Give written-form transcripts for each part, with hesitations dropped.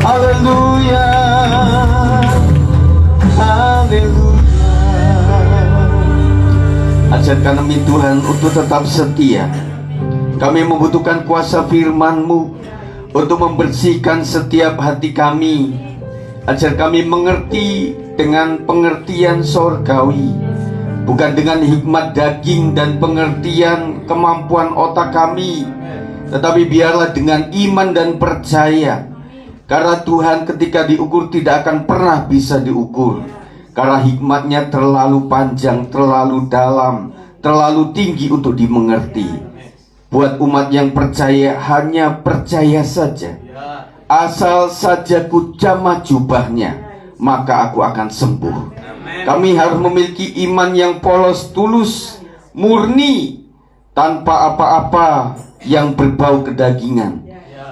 Haleluya, haleluya. Ajar kami Tuhan untuk tetap setia. Kami membutuhkan kuasa firman-Mu untuk membersihkan setiap hati kami. Ajar kami mengerti dengan pengertian sorgawi, bukan dengan hikmat daging dan pengertian kemampuan otak kami, tetapi biarlah dengan iman dan percaya. Karena Tuhan ketika diukur tidak akan pernah bisa diukur, karena hikmatnya terlalu panjang, terlalu dalam, terlalu tinggi untuk dimengerti. Buat umat yang percaya, hanya percaya saja. Asal saja ku jamah jubahnya, maka aku akan sembuh. Kami harus memiliki iman yang polos, tulus, murni, tanpa apa-apa yang berbau kedagingan,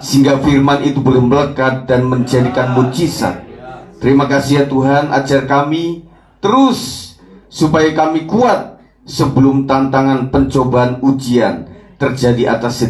sehingga firman itu boleh melekat dan menjadikan mujizat. Terima kasih ya Tuhan, ajar kami terus supaya kami kuat sebelum tantangan, pencobaan, ujian terjadi atas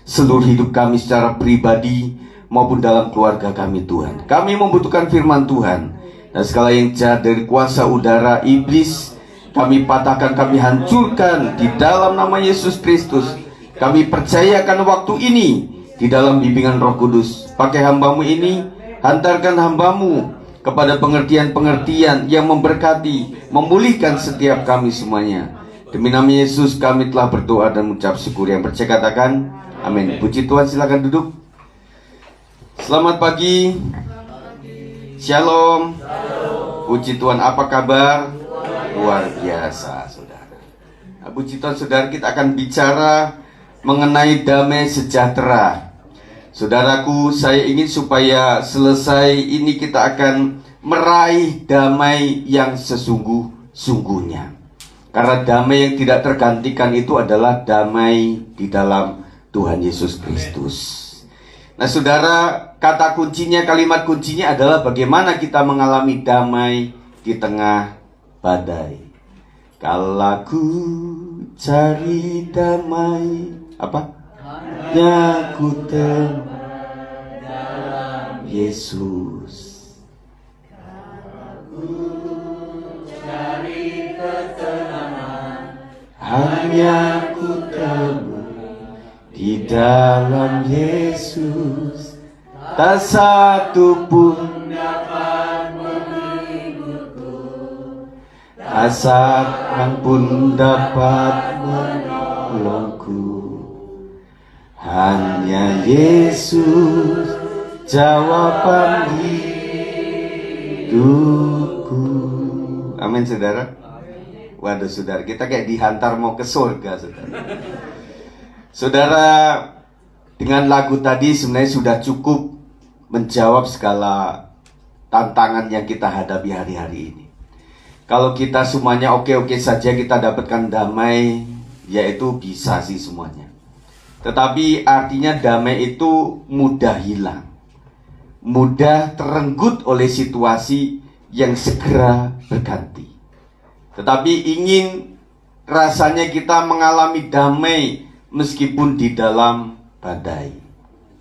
seluruh hidup kami secara pribadi maupun dalam keluarga kami Tuhan. Kami membutuhkan firman Tuhan, dan segala yang jahat dari kuasa udara iblis kami patahkan, kami hancurkan di dalam nama Yesus Kristus. Kami percayakan waktu ini di dalam bimbingan Roh Kudus. Pakai hamba-Mu ini, hantarkan hamba-Mu kepada pengertian-pengertian yang memberkati, memulihkan setiap kami semuanya. Demi nama Yesus kami telah berdoa dan mengucap syukur. Yang percaya katakan amin. Puji Tuhan, silakan duduk. Selamat pagi. Shalom. Puji Tuhan, apa kabar? Luar biasa saudara. Nah, puji Tuhan saudara, kita akan bicara mengenai damai sejahtera. Saudaraku, saya ingin supaya selesai ini kita akan meraih damai yang sesungguh-sungguhnya. Karena damai yang tidak tergantikan itu adalah damai di dalam Tuhan Yesus Kristus. Nah saudara, kata kuncinya, kalimat kuncinya adalah bagaimana kita mengalami damai di tengah badai. Kalau ku cari damai, apa? Ya ku temukan dalam Yesus. Ku cari ketenangan, hanya ku temui di dalam Yesus. Tak satu pun dapat menghiburku, tak seorang pun dapat menolongku. Hanya Yesus jawaban hidupku. Amin saudara. Waduh saudara, kita kayak dihantar mau ke surga saudara. Saudara, dengan lagu tadi sebenarnya sudah cukup menjawab segala tantangan yang kita hadapi hari-hari ini. Kalau kita semuanya oke-oke saja, kita dapatkan damai, yaitu bisa sih semuanya. Tetapi artinya damai itu mudah hilang, mudah terenggut oleh situasi yang segera berganti. Tetapi ingin rasanya kita mengalami damai meskipun di dalam badai.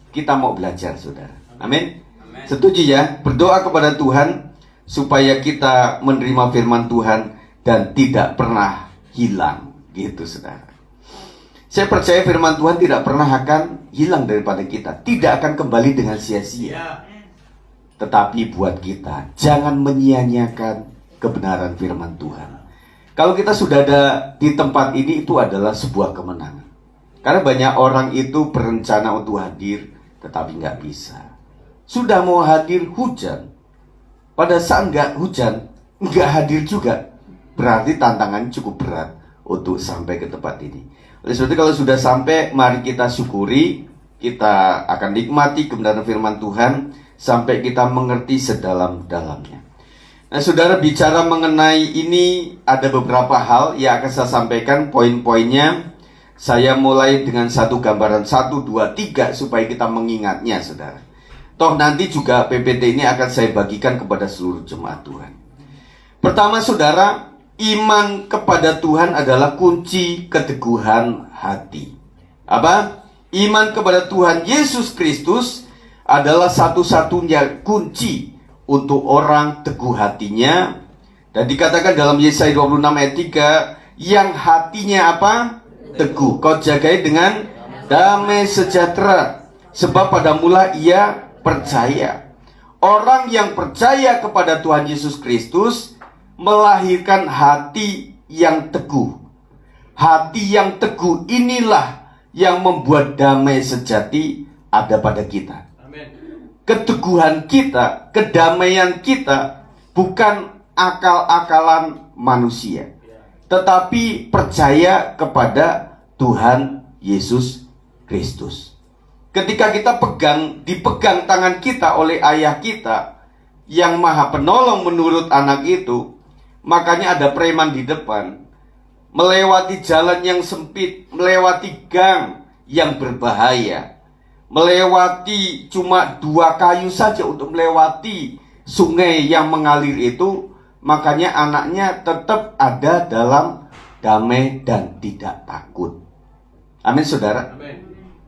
Kita mau belajar saudara. Amin. Setuju ya? Berdoa kepada Tuhan supaya kita menerima firman Tuhan dan tidak pernah hilang. Gitu saudara. Saya percaya firman Tuhan tidak pernah akan hilang daripada kita, tidak akan kembali dengan sia-sia. Tetapi buat kita, jangan menyia-nyiakan kebenaran firman Tuhan. Kalau kita sudah ada di tempat ini, itu adalah sebuah kemenangan. Karena banyak orang itu berencana untuk hadir, tetapi nggak bisa. Sudah mau hadir hujan, pada saat nggak hujan, nggak hadir juga. Berarti tantangan cukup berat untuk sampai ke tempat ini. Oleh sebab itu kalau sudah sampai, mari kita syukuri, kita akan nikmati kebenaran firman Tuhan sampai kita mengerti sedalam-dalamnya. Nah saudara, bicara mengenai ini ada beberapa hal yang akan saya sampaikan poin-poinnya. Saya mulai dengan satu gambaran 1, 2, 3 supaya kita mengingatnya saudara. Toh nanti juga PPT ini akan saya bagikan kepada seluruh jemaat Tuhan. Pertama saudara, iman kepada Tuhan adalah kunci keteguhan hati. Apa? Iman kepada Tuhan Yesus Kristus adalah satu-satunya kunci untuk orang teguh hatinya. Dan dikatakan dalam Yesaya 26 ayat 3, yang hatinya apa? Teguh. Kau jagai dengan damai sejahtera, sebab pada mula ia percaya. Orang yang percaya kepada Tuhan Yesus Kristus melahirkan hati yang teguh. Hati yang teguh inilah yang membuat damai sejati ada pada kita. Keteguhan kita, kedamaian kita bukan akal-akalan manusia, tetapi percaya kepada Tuhan Yesus Kristus. Ketika kita dipegang tangan kita oleh ayah kita yang maha penolong menurut anak itu, makanya ada preman di depan, melewati jalan yang sempit, melewati gang yang berbahaya, melewati cuma 2 kayu saja untuk melewati sungai yang mengalir itu. Makanya anaknya tetap ada dalam damai dan tidak takut. Amin, saudara. Amin.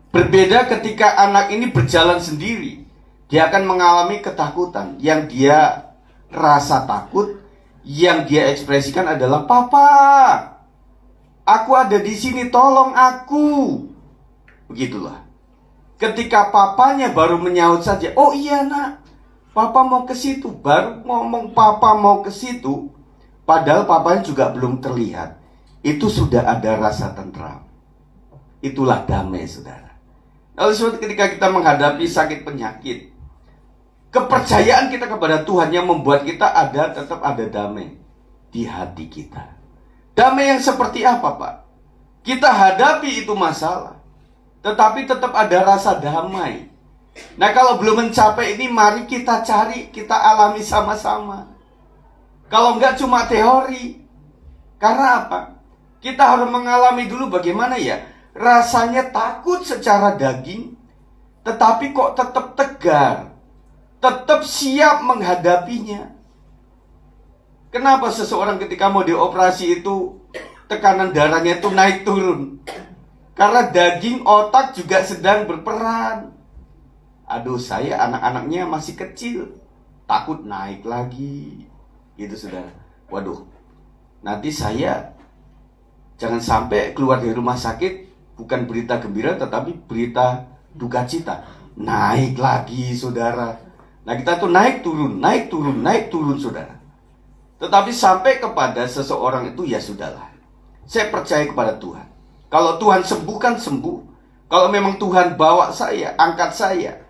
Berbeda ketika anak ini berjalan sendiri, dia akan mengalami ketakutan. Yang dia rasa takut, yang dia ekspresikan adalah, "Papa, aku ada di sini, tolong aku." Begitulah. Ketika papanya baru menyaut saja, "Oh iya nak, Papa mau ke situ," baru ngomong Papa mau ke situ, padahal papanya juga belum terlihat, itu sudah ada rasa tentram. Itulah damai, saudara. Lalu ketika kita menghadapi sakit penyakit, kepercayaan kita kepada Tuhan yang membuat kita tetap ada damai di hati kita. Damai yang seperti apa, Pak? Kita hadapi itu masalah, tetapi tetap ada rasa damai. Nah, kalau belum mencapai ini, mari kita cari, kita alami sama-sama. Kalau enggak cuma teori. Karena apa? Kita harus mengalami dulu bagaimana ya rasanya takut secara daging, tetapi kok tetap tegar, tetap siap menghadapinya. Kenapa seseorang ketika mau dioperasi itu tekanan darahnya itu naik turun? Karena daging, otak juga sedang berperan. Aduh, saya anak-anaknya masih kecil, takut naik lagi, gitu saudara. Waduh, nanti saya jangan sampai keluar dari rumah sakit bukan berita gembira, tetapi berita duka cita. Naik lagi, saudara. Nah, kita tuh naik turun, naik turun, naik turun, saudara. Tetapi sampai kepada seseorang itu, ya sudahlah, saya percaya kepada Tuhan. Kalau Tuhan sembuhkan, sembuh. Kalau memang Tuhan bawa saya, angkat saya,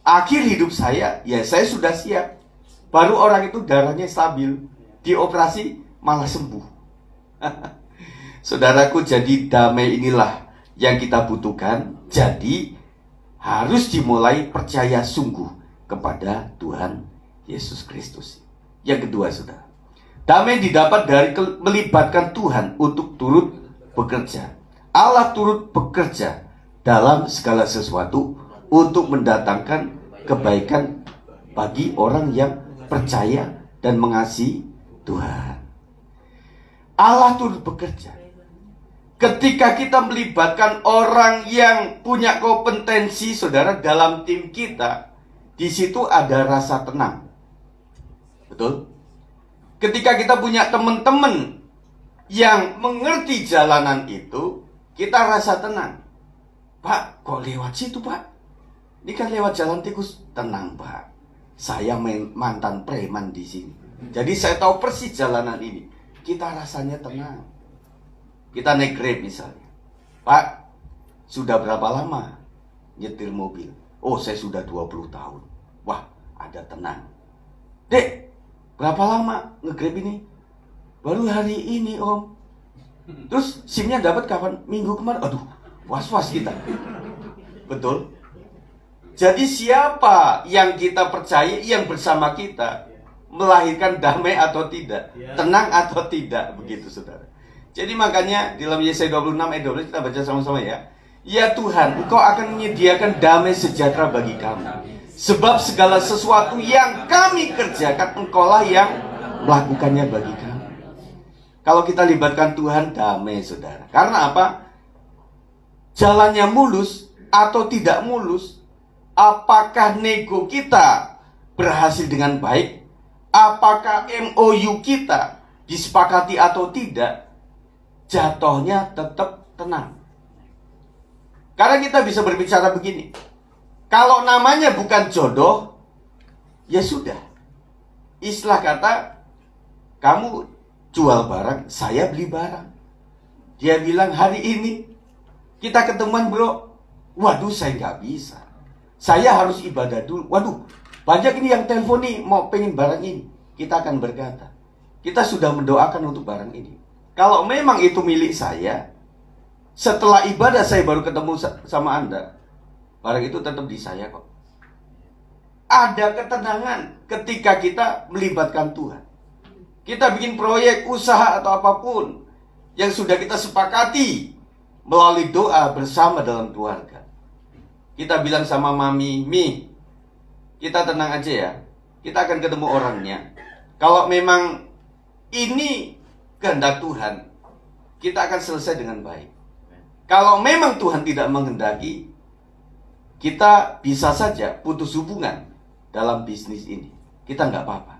akhir hidup saya, ya saya sudah siap. Baru orang itu darahnya stabil, dioperasi malah sembuh. Saudaraku, jadi damai inilah yang kita butuhkan. Jadi harus dimulai percaya sungguh kepada Tuhan Yesus Kristus. Yang kedua, saudara, damai didapat dari melibatkan Tuhan untuk turut bekerja. Allah turut bekerja dalam segala sesuatu untuk mendatangkan kebaikan bagi orang yang percaya dan mengasihi Tuhan. Allah turut bekerja. Ketika kita melibatkan orang yang punya kompetensi, saudara, dalam tim kita, di situ ada rasa tenang. Betul? Ketika kita punya teman-teman yang mengerti jalanan itu, kita rasa tenang. Pak, kok lewat situ, Pak? Ini kan lewat jalan tikus. Tenang, Pak. Saya mantan preman di sini. Jadi saya tahu persis jalanan ini. Kita rasanya tenang. Kita naik Grab misalnya. Pak, sudah berapa lama nyetir mobil? Oh, saya sudah 20 tahun. Wah, ada tenang. Dek, berapa lama nge-Grab ini? Baru hari ini, Om. Terus SIM-nya dapat kapan? Minggu kemarin. Aduh, was-was kita. Betul? Jadi siapa yang kita percaya, yang bersama kita, melahirkan damai atau tidak, tenang atau tidak, begitu saudara. Jadi makanya di dalam Yesaya 26 ayat 12 kita baca sama-sama ya. Ya Tuhan, Engkau akan menyediakan damai sejahtera bagi kami. Sebab segala sesuatu yang kami kerjakan, Engkaulah yang melakukannya bagi kami. Kalau kita libatkan Tuhan, damai saudara. Karena apa? Jalannya mulus atau tidak mulus, Apakah nego kita berhasil dengan baik? Apakah MOU kita disepakati atau tidak? Jatuhnya tetap tenang. Karena kita bisa berbicara begini, kalau namanya bukan jodoh, ya sudah. Istilah kata, kamu jual barang, saya beli barang. Dia bilang, hari ini kita ketemuan bro. Waduh, saya nggak bisa. Saya harus ibadah dulu. Waduh, banyak ini yang telepon nih, mau pengen barang ini. Kita akan berkata, kita sudah mendoakan untuk barang ini. Kalau memang itu milik saya, setelah ibadah saya baru ketemu sama Anda, barang itu tetap di saya kok. Ada ketenangan ketika kita melibatkan Tuhan. Kita bikin proyek, usaha atau apapun yang sudah kita sepakati melalui doa bersama dalam keluarga. Kita bilang sama Mami, Mi, kita tenang aja ya. Kita akan ketemu orangnya. Kalau memang ini kehendak Tuhan, kita akan selesai dengan baik. Kalau memang Tuhan tidak menghendaki, kita bisa saja putus hubungan dalam bisnis ini. Kita nggak apa-apa.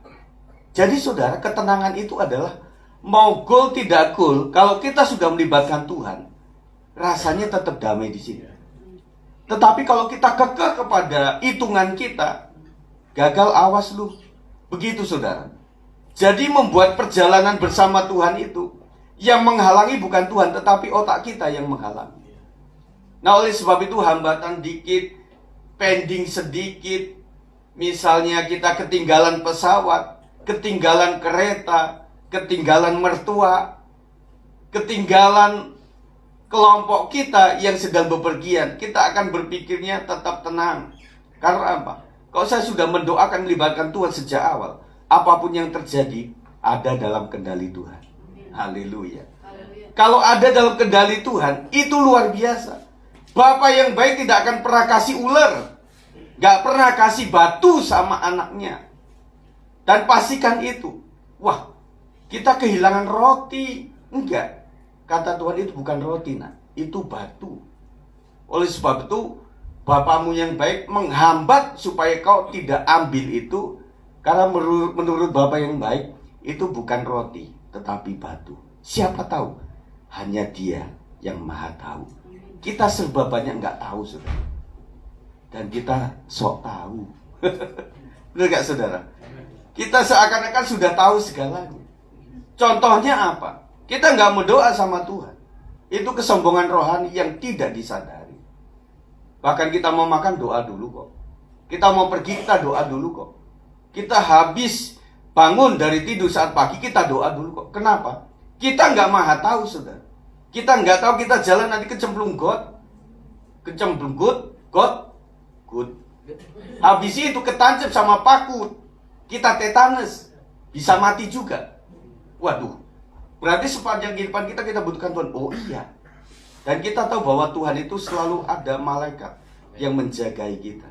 Jadi saudara, ketenangan itu adalah mau goal tidak goal, kalau kita sudah melibatkan Tuhan, rasanya tetap damai di sini. Tetapi kalau kita kekeh kepada hitungan kita, gagal, awas lu. Begitu saudara. Jadi membuat perjalanan bersama Tuhan itu, yang menghalangi bukan Tuhan, tetapi otak kita yang menghalangi. Nah, oleh sebab itu hambatan dikit, pending sedikit, misalnya kita ketinggalan pesawat, ketinggalan kereta, ketinggalan mertua, ketinggalan kelompok kita yang sedang bepergian, kita akan berpikirnya tetap tenang. Karena apa? Kalau saya sudah mendoakan melibatkan Tuhan sejak awal, apapun yang terjadi ada dalam kendali Tuhan. Haleluya. Kalau ada dalam kendali Tuhan, itu luar biasa. Bapak yang baik tidak akan pernah kasih ular, gak pernah kasih batu sama anaknya. Dan pastikan itu. Wah, kita kehilangan roti. Enggak. Kata Tuhan, itu bukan roti, nak. Itu batu. Oleh sebab itu, Bapakmu yang baik menghambat supaya kau tidak ambil itu. Karena menurut Bapak yang baik, itu bukan roti, tetapi batu. Siapa tahu? Hanya Dia yang maha tahu. Kita serba banyak nggak tahu, saudara. Dan kita sok tahu. Benar nggak, saudara? Kita seakan-akan sudah tahu segalanya. Contohnya apa? Kita nggak berdoa sama Tuhan. Itu kesombongan rohani yang tidak disadari. Bahkan kita mau makan, doa dulu kok. Kita mau pergi, kita doa dulu kok. Kita habis bangun dari tidur saat pagi, kita doa dulu kok. Kenapa? Kita nggak maha tahu, saudara. Kita nggak tahu kita jalan nanti kecemplung got. Kecemplung got. Habis itu ketancap sama paku. Kita tetanus. Bisa mati juga. Waduh. Berarti sepanjang kehidupan kita butuhkan Tuhan. Oh iya. Dan kita tahu bahwa Tuhan itu selalu ada malaikat yang menjagai kita.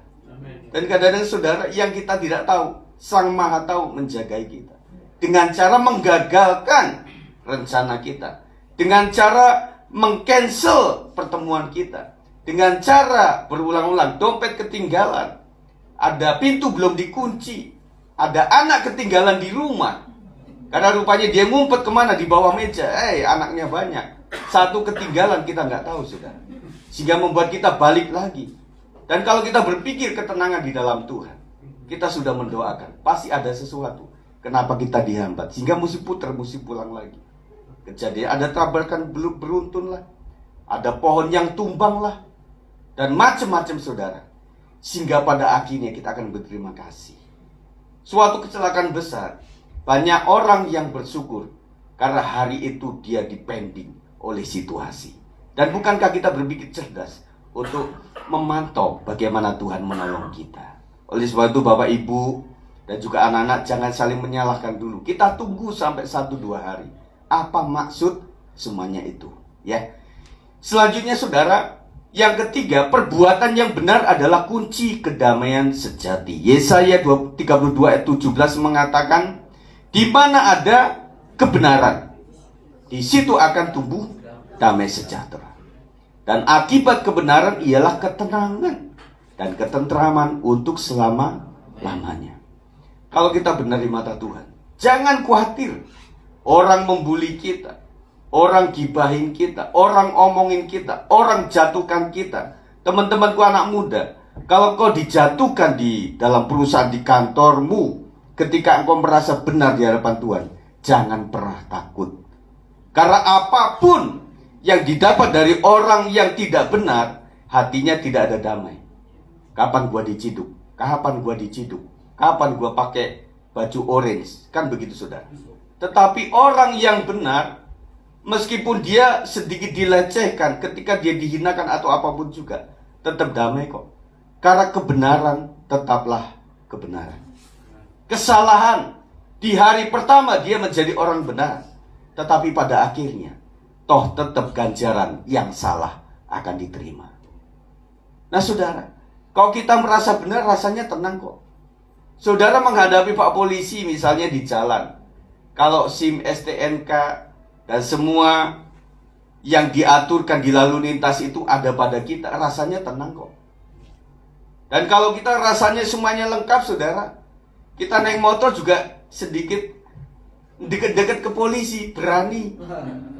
Dan kadang-kadang saudara, yang kita tidak tahu, Sang Maha Tahu menjagai kita. Dengan cara menggagalkan rencana kita. Dengan cara meng-cancel pertemuan kita. Dengan cara berulang-ulang, dompet ketinggalan. Ada pintu belum dikunci. Ada anak ketinggalan di rumah. Karena rupanya dia ngumpet kemana, di bawah meja. Anaknya banyak. Satu ketinggalan, kita nggak tahu, saudara. Sehingga membuat kita balik lagi. Dan kalau kita berpikir ketenangan di dalam Tuhan, kita sudah mendoakan, pasti ada sesuatu. Kenapa kita dihambat? Sehingga mesti putar, mesti pulang lagi. Kejadian ada tabrakan beruntun lah. Ada pohon yang tumbang lah. Dan macam-macam, saudara. Sehingga pada akhirnya kita akan berterima kasih. Suatu kecelakaan besar. Banyak orang yang bersyukur karena hari itu dia dipending oleh situasi. Dan bukankah kita berpikir cerdas untuk memantau bagaimana Tuhan menolong kita? Oleh sebab itu Bapak Ibu dan juga anak-anak, jangan saling menyalahkan dulu. Kita tunggu sampai 1-2 hari. Apa maksud semuanya itu? Ya. Selanjutnya saudara, yang ketiga, perbuatan yang benar adalah kunci kedamaian sejati. Yesaya 32 ayat 17 mengatakan, di mana ada kebenaran, di situ akan tumbuh damai sejahtera. Dan akibat kebenaran ialah ketenangan. dan ketentraman untuk selama-lamanya. Kalau kita benar di mata Tuhan, jangan khawatir orang membuli kita, orang gibahin kita, orang omongin kita, orang jatuhkan kita. Teman-temanku anak muda, kalau kau dijatuhkan di dalam perusahaan, di kantormu, ketika engkau merasa benar di hadapan Tuhan, jangan pernah takut. Karena apapun yang didapat dari orang yang tidak benar, hatinya tidak ada damai. Kapan gua diciduk? Kapan gua diciduk? Kapan gua pakai baju orange? Kan begitu, saudara. Tetapi orang yang benar, meskipun dia sedikit dilecehkan, ketika dia dihinakan atau apapun juga, tetap damai kok. Karena kebenaran tetaplah kebenaran. Kesalahan, di hari pertama dia menjadi orang benar, tetapi pada akhirnya toh tetap ganjaran yang salah akan diterima. Nah saudara, kalau kita merasa benar, rasanya tenang kok. Saudara menghadapi Pak Polisi misalnya di jalan, kalau SIM, STNK, dan semua yang diaturkan di lalu lintas itu ada pada kita, rasanya tenang kok. Dan kalau kita rasanya semuanya lengkap, saudara, kita naik motor juga sedikit dekat-dekat ke polisi, berani.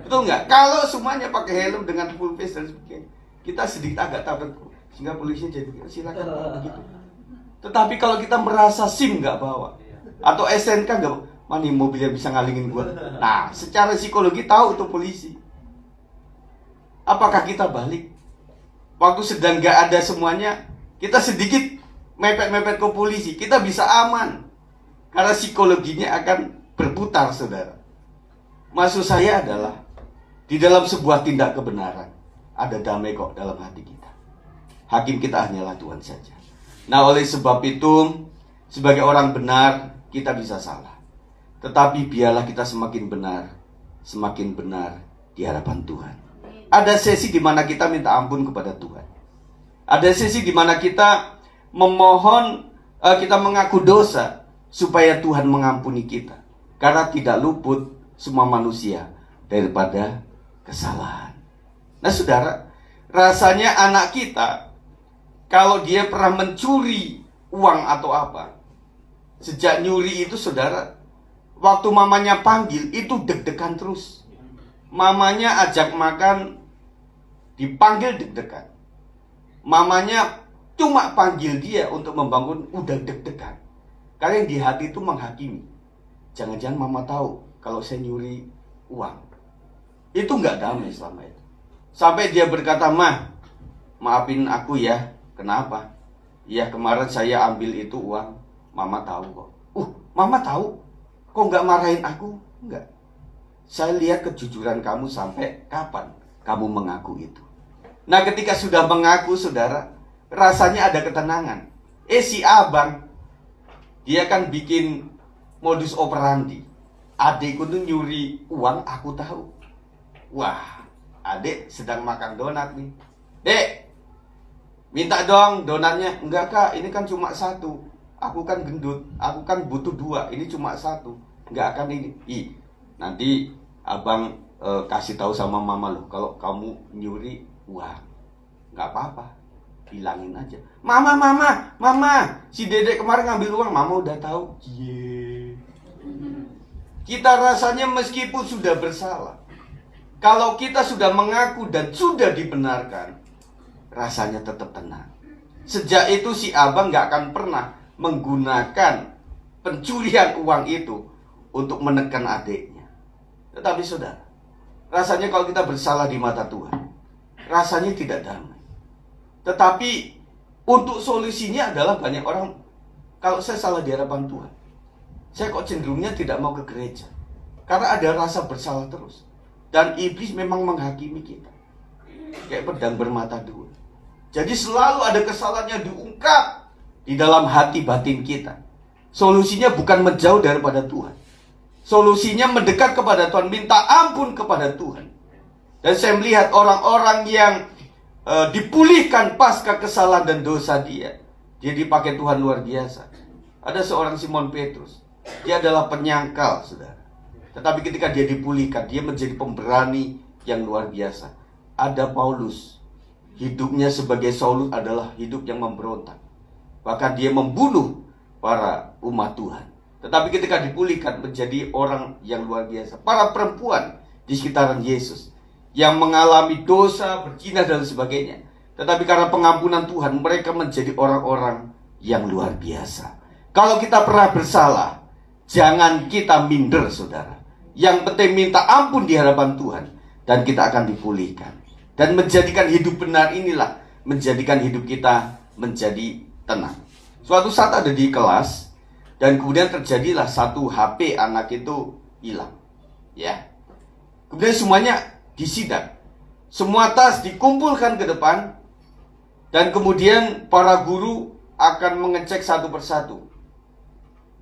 Betul nggak? Kalau semuanya pakai helm dengan full face dan sebagainya, kita sedikit agak takut, sehingga polisinya jadi silakan begitu. Tetapi kalau kita merasa SIM nggak bawa, atau SNK nggak, mana mobil yang bisa ngalingin gua? Nah, secara psikologi tahu tuh polisi. Apakah kita balik? Waktu sedang nggak ada semuanya, kita sedikit mepet-mepet ke polisi, kita bisa aman. Karena psikologinya akan berputar, saudara. Maksud saya adalah, di dalam sebuah tindak kebenaran, ada damai kok dalam hati kita. Hakim kita hanyalah Tuhan saja. Nah, oleh sebab itu, sebagai orang benar, kita bisa salah. Tetapi biarlah kita semakin benar di hadapan Tuhan. Ada sesi di mana kita minta ampun kepada Tuhan. Ada sesi di mana kita memohon, kita mengaku dosa, supaya Tuhan mengampuni kita. Karena tidak luput semua manusia daripada kesalahan. Nah saudara, rasanya anak kita, kalau dia pernah mencuri uang atau apa, sejak nyuri itu saudara, waktu mamanya panggil, itu deg-degan terus. Mamanya ajak makan, dipanggil deg-degan. Mamanya cuma panggil dia untuk membangun, udah deg-degan. Karena yang di hati itu menghakimi. Jangan-jangan mama tahu kalau saya nyuri uang. Itu nggak damai selama itu. Sampai dia berkata, "Mah, maafin aku ya." Kenapa? "Ya kemarin saya ambil itu uang. Mama tahu kok." Mama tahu? Kok nggak marahin aku? Enggak. Saya lihat kejujuran kamu sampai kapan kamu mengaku itu. Nah ketika sudah mengaku, saudara, rasanya ada ketenangan. Si abang, dia kan bikin modus operandi. Adikku tuh nyuri uang, aku tahu. Wah, adik sedang makan donat nih. "Dek, minta dong donatnya." "Enggak kak, ini kan cuma satu. Aku kan gendut, aku kan butuh 2. Ini cuma 1. Enggak akan ini." Nanti abang kasih tahu sama mama loh, kalau kamu nyuri uang." "Enggak apa-apa, bilangin aja." Mama, si dedek kemarin ngambil uang." "Mama udah tahu." Kita rasanya meskipun sudah bersalah, kalau kita sudah mengaku dan sudah dibenarkan, rasanya tetap tenang. Sejak itu si abang gak akan pernah menggunakan pencurian uang itu untuk menekan adiknya. Tetapi saudara, rasanya kalau kita bersalah di mata Tuhan, rasanya tidak damai. Tetapi untuk solusinya adalah banyak orang, kalau saya salah di hadapan Tuhan, saya kok cenderungnya tidak mau ke gereja. Karena ada rasa bersalah terus. Dan iblis memang menghakimi kita. Kayak pedang bermata dua. Jadi selalu ada kesalahan yang diungkap di dalam hati batin kita. Solusinya bukan menjauh daripada Tuhan. Solusinya mendekat kepada Tuhan, minta ampun kepada Tuhan. Dan saya melihat orang-orang yang dipulihkan pasca kesalahan dan dosa dia. Dia dipakai Tuhan luar biasa. Ada seorang Simon Petrus. Dia adalah penyangkal, saudara. Tetapi ketika dia dipulihkan, dia menjadi pemberani yang luar biasa. Ada Paulus. hidupnya sebagai Saulus adalah hidup yang memberontak. Bahkan dia membunuh para umat Tuhan. Tetapi ketika dipulihkan menjadi orang yang luar biasa. Para perempuan di sekitaran Yesus yang mengalami dosa, berzina dan sebagainya. Tetapi karena pengampunan Tuhan, mereka menjadi orang-orang yang luar biasa. Kalau kita pernah bersalah, jangan kita minder, saudara. Yang penting minta ampun di hadapan Tuhan, dan kita akan dipulihkan. Dan menjadikan hidup benar inilah menjadikan hidup kita menjadi tenang. Suatu saat ada di kelas, dan kemudian terjadilah satu HP anak itu hilang. Ya. Kemudian semuanya disidak. Semua tas dikumpulkan ke depan, dan kemudian para guru akan mengecek satu persatu.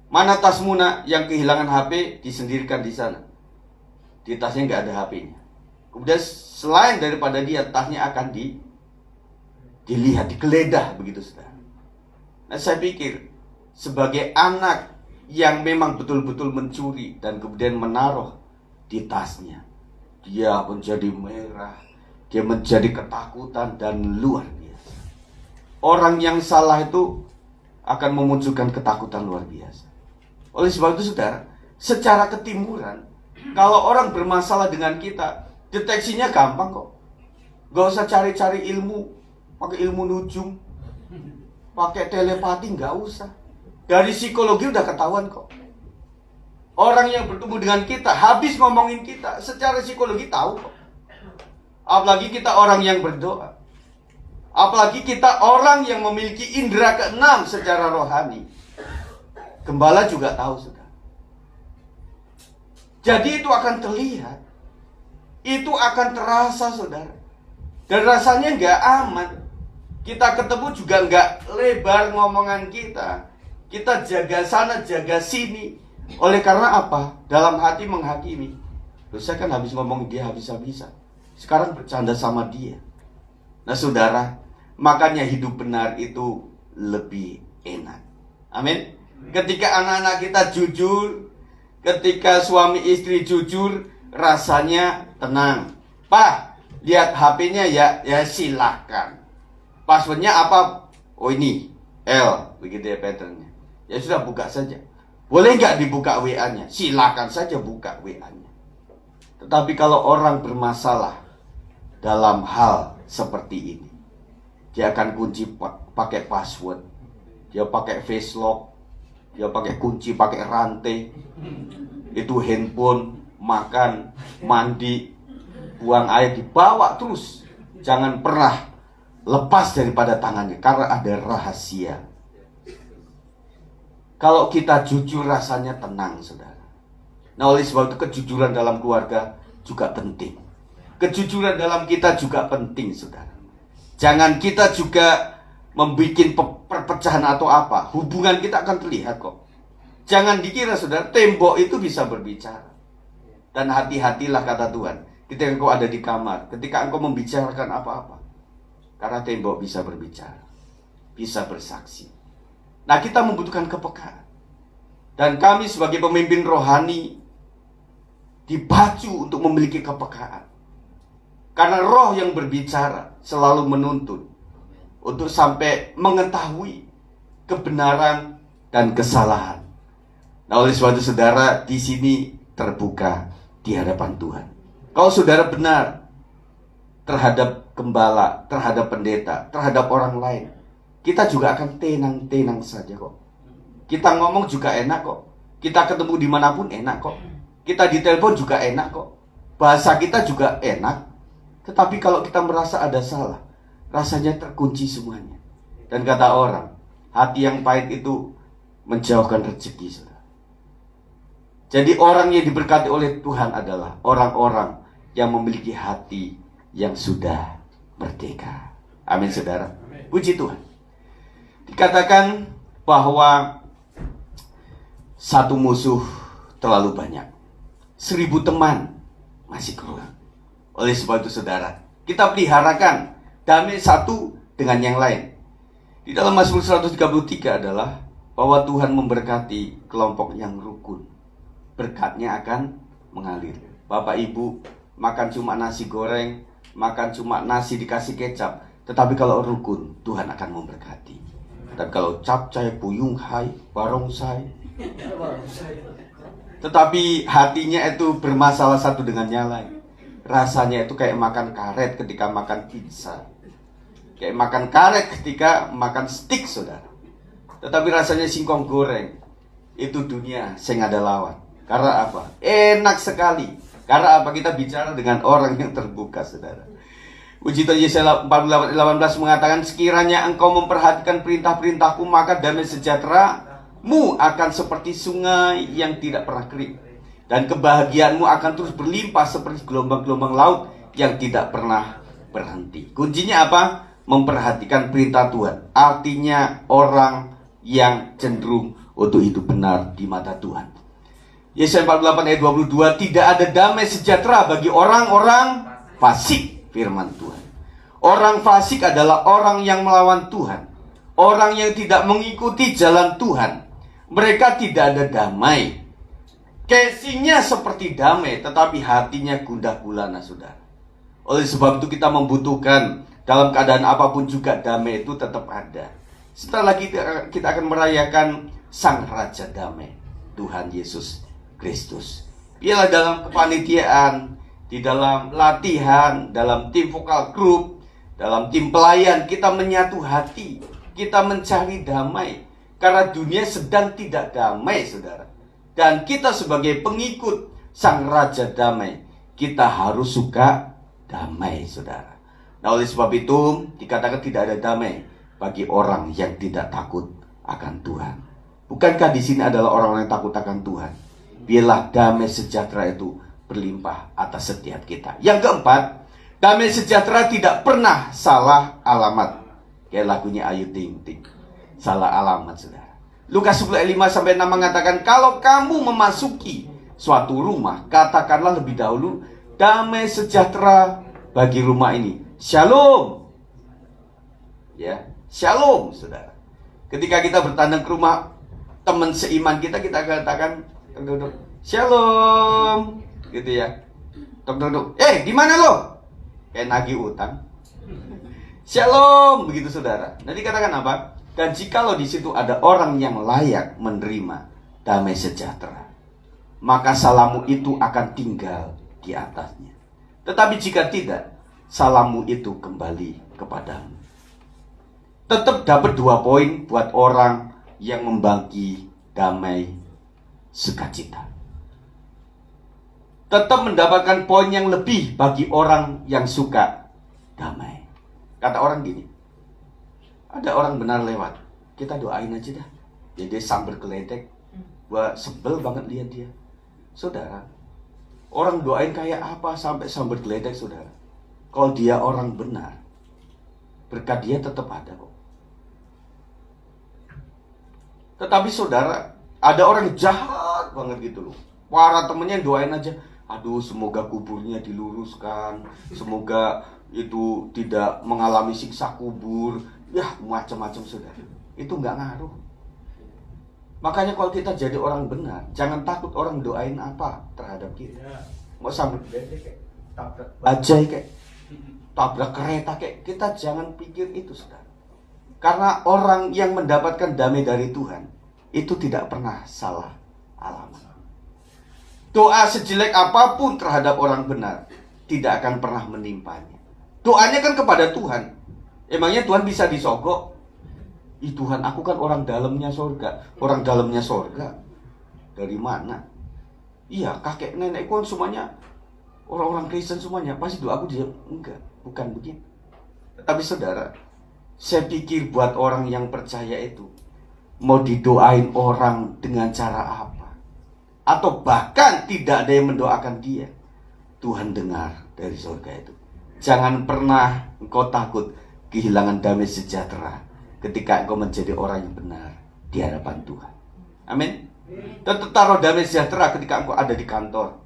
Mana tas Muna yang kehilangan HP disendirikan di sana. Di tasnya nggak ada HP-nya. Kemudian selain daripada dia, tasnya akan dilihat, digeledah begitu, saudara. Nah, saya pikir sebagai anak yang memang betul-betul mencuri dan kemudian menaruh di tasnya, dia menjadi merah, dia menjadi ketakutan dan luar biasa. Orang yang salah itu akan memunculkan ketakutan luar biasa. Oleh sebab itu, saudara, secara ketimuran, kalau orang bermasalah dengan kita, deteksinya gampang kok. Gak usah cari-cari ilmu, pakai ilmu nujum, pakai telepati, gak usah. Dari psikologi udah ketahuan kok. Orang yang bertemu dengan kita, habis ngomongin kita, secara psikologi tahu kok. Apalagi kita orang yang berdoa. Apalagi kita orang yang memiliki indera keenam secara rohani. Gembala juga tahu, saudara. Jadi itu akan terlihat. Itu akan terasa, saudara. Dan rasanya nggak aman. Kita ketemu juga nggak lebar ngomongan kita. Kita jaga sana, jaga sini. Oleh karena apa? Dalam hati menghakimi. Loh, saya kan habis ngomong dia habis-habisan. Sekarang bercanda sama dia. Nah, saudara, makanya hidup benar itu lebih enak. Amin. Ketika anak-anak kita jujur, ketika suami istri jujur, rasanya tenang. Pak, lihat HP-nya ya silakan. Passwordnya apa? Oh ini L, begitu ya patternnya. Ya sudah, buka saja. Boleh nggak dibuka WA-nya? Silakan saja buka WA-nya. Tetapi kalau orang bermasalah dalam hal seperti ini, dia akan kunci pakai password, dia pakai face lock, dia pakai kunci, pakai rantai. Itu handphone, makan, mandi, buang air, dibawa terus. Jangan pernah lepas daripada tangannya, karena ada rahasia. Kalau kita jujur, rasanya tenang, saudara. Nah, oleh sebab itu kejujuran dalam keluarga juga penting. Kejujuran dalam kita juga penting, saudara. Jangan kita juga membuat perpecahan atau apa. Hubungan kita akan terlihat kok. Jangan dikira, saudara, tembok itu bisa berbicara. Dan hati-hatilah, kata Tuhan, ketika engkau ada di kamar, ketika engkau membicarakan apa-apa. Karena tembok bisa berbicara, bisa bersaksi. Nah, kita membutuhkan kepekaan. Dan kami sebagai pemimpin rohani dipacu untuk memiliki kepekaan. Karena roh yang berbicara selalu menuntun untuk sampai mengetahui kebenaran dan kesalahan. Nah, oleh sebab itu, saudara, di sini terbuka di hadapan Tuhan. Kalau saudara benar terhadap gembala, terhadap pendeta, terhadap orang lain, kita juga akan tenang-tenang saja kok. Kita ngomong juga enak kok. Kita ketemu dimanapun enak kok. Kita ditelepon juga enak kok. Bahasa kita juga enak. Tetapi kalau kita merasa ada salah, rasanya terkunci semuanya. Dan kata orang, hati yang pahit itu menjauhkan rezeki, saudara. Jadi orang yang diberkati oleh Tuhan adalah orang-orang yang memiliki hati yang sudah merdeka. Amin, saudara. Puji Tuhan. Dikatakan bahwa satu musuh terlalu banyak, 1000 teman masih kurang. Oleh sebab itu, saudara, kita peliharakan damai satu dengan yang lain. Di dalam Mazmur 133 adalah bahwa Tuhan memberkati kelompok yang rukun. Berkatnya akan mengalir. Bapak Ibu makan cuma nasi goreng, makan cuma nasi dikasih kecap, Tetapi kalau rukun, Tuhan akan memberkati. Dan kalau capcay, puyung hai, barongsai, tetapi hatinya itu bermasalah satu dengan yang lain. Rasanya itu kayak makan karet ketika makan pizza, kayak makan karet ketika makan steak, saudara. Tetapi rasanya singkong goreng. Itu dunia sing ada lawan. Karena apa? Enak sekali. Karena apa? Kita bicara dengan orang yang terbuka, saudara. Puji Tuhan, Yesaya 48:18 mengatakan, sekiranya engkau memperhatikan perintah-perintahku, maka damai sejahtera-mu akan seperti sungai yang tidak pernah kering. Dan kebahagiaanmu akan terus berlimpah seperti gelombang-gelombang laut yang tidak pernah berhenti. Kuncinya apa? Memperhatikan perintah Tuhan. Artinya orang yang cenderung untuk hidup benar di mata Tuhan. Yesaya 48 ayat 22, tidak ada damai sejahtera bagi orang-orang fasik, firman Tuhan. Orang fasik adalah orang yang melawan Tuhan, orang yang tidak mengikuti jalan Tuhan. Mereka tidak ada damai. Casingnya seperti damai, tetapi hatinya gundah gulana, saudara. Oleh sebab itu kita membutuhkan dalam keadaan apapun juga damai itu tetap ada. Setelah kita akan merayakan Sang Raja Damai, Tuhan Yesus Kristus. Biarlah dalam kepanitiaan, di dalam latihan, dalam tim vokal group, dalam tim pelayan, kita menyatu hati, kita mencari damai. Karena dunia sedang tidak damai, saudara. Dan kita sebagai pengikut Sang Raja Damai, kita harus suka damai, saudara. Nah, oleh sebab itu dikatakan tidak ada damai bagi orang yang tidak takut akan Tuhan. Bukankah di sini adalah orang-orang yang takut akan Tuhan? Biarlah damai sejahtera itu berlimpah atas setiap kita. Yang keempat, damai sejahtera tidak pernah salah alamat. Kayak lagunya Ayu Ting Ting. Salah alamat, saudara. Lukas 10 ayat 5 sampai 6 mengatakan, kalau kamu memasuki suatu rumah, katakanlah lebih dahulu, damai sejahtera bagi rumah ini. Shalom. Ya, shalom, saudara. Ketika kita bertandang ke rumah teman seiman kita katakan, shalom, gitu ya. Di mana lo? Kayak nagih utang. Shalom, begitu, saudara. Nah, dikatakan apa? Dan jikalau di situ ada orang yang layak menerima damai sejahtera, maka salammu itu akan tinggal di atasnya. Tetapi jika tidak, salammu itu kembali kepadamu. Tetap dapat 2 poin buat orang yang membagi damai sukacita. Tetap mendapatkan poin yang lebih bagi orang yang suka damai. Kata orang gini, ada orang benar lewat, kita doain aja dah. Jadi dia sambil geledek, gua sebel banget lihat dia. Saudara, orang doain kayak apa sampai sambil geledek, saudara? Kalau dia orang benar, berkat dia tetap ada kok. Tetapi saudara, ada orang jahat banget gitu loh. Para temennya doain aja, aduh semoga kuburnya diluruskan, semoga itu tidak mengalami siksa kubur. Ya macam-macam, saudara. Itu nggak ngaruh. Makanya kalau kita jadi orang benar, jangan takut orang doain apa terhadap kita. Mau sambil kayak tabrak bajai, kayak tabrak kereta, kayak kita jangan pikir itu, saudara. Karena orang yang mendapatkan damai dari Tuhan itu tidak pernah salah alamat. Doa sejelek apapun terhadap orang benar tidak akan pernah menimpanya. Doanya kan kepada Tuhan. Emangnya Tuhan bisa disogok? Ih Tuhan, aku kan orang dalamnya sorga. Orang dalamnya sorga dari mana? Iya, kakek nenekku kan semuanya orang-orang Kristen semuanya. Pasti doaku dia enggak, bukan begitu. Tapi saudara, saya pikir buat orang yang percaya itu, mau didoain orang dengan cara apa, atau bahkan tidak ada yang mendoakan dia, Tuhan dengar dari surga itu. Jangan pernah engkau takut kehilangan damai sejahtera ketika engkau menjadi orang yang benar di hadapan Tuhan. Amin. Tetap taruh damai sejahtera ketika engkau ada di kantor.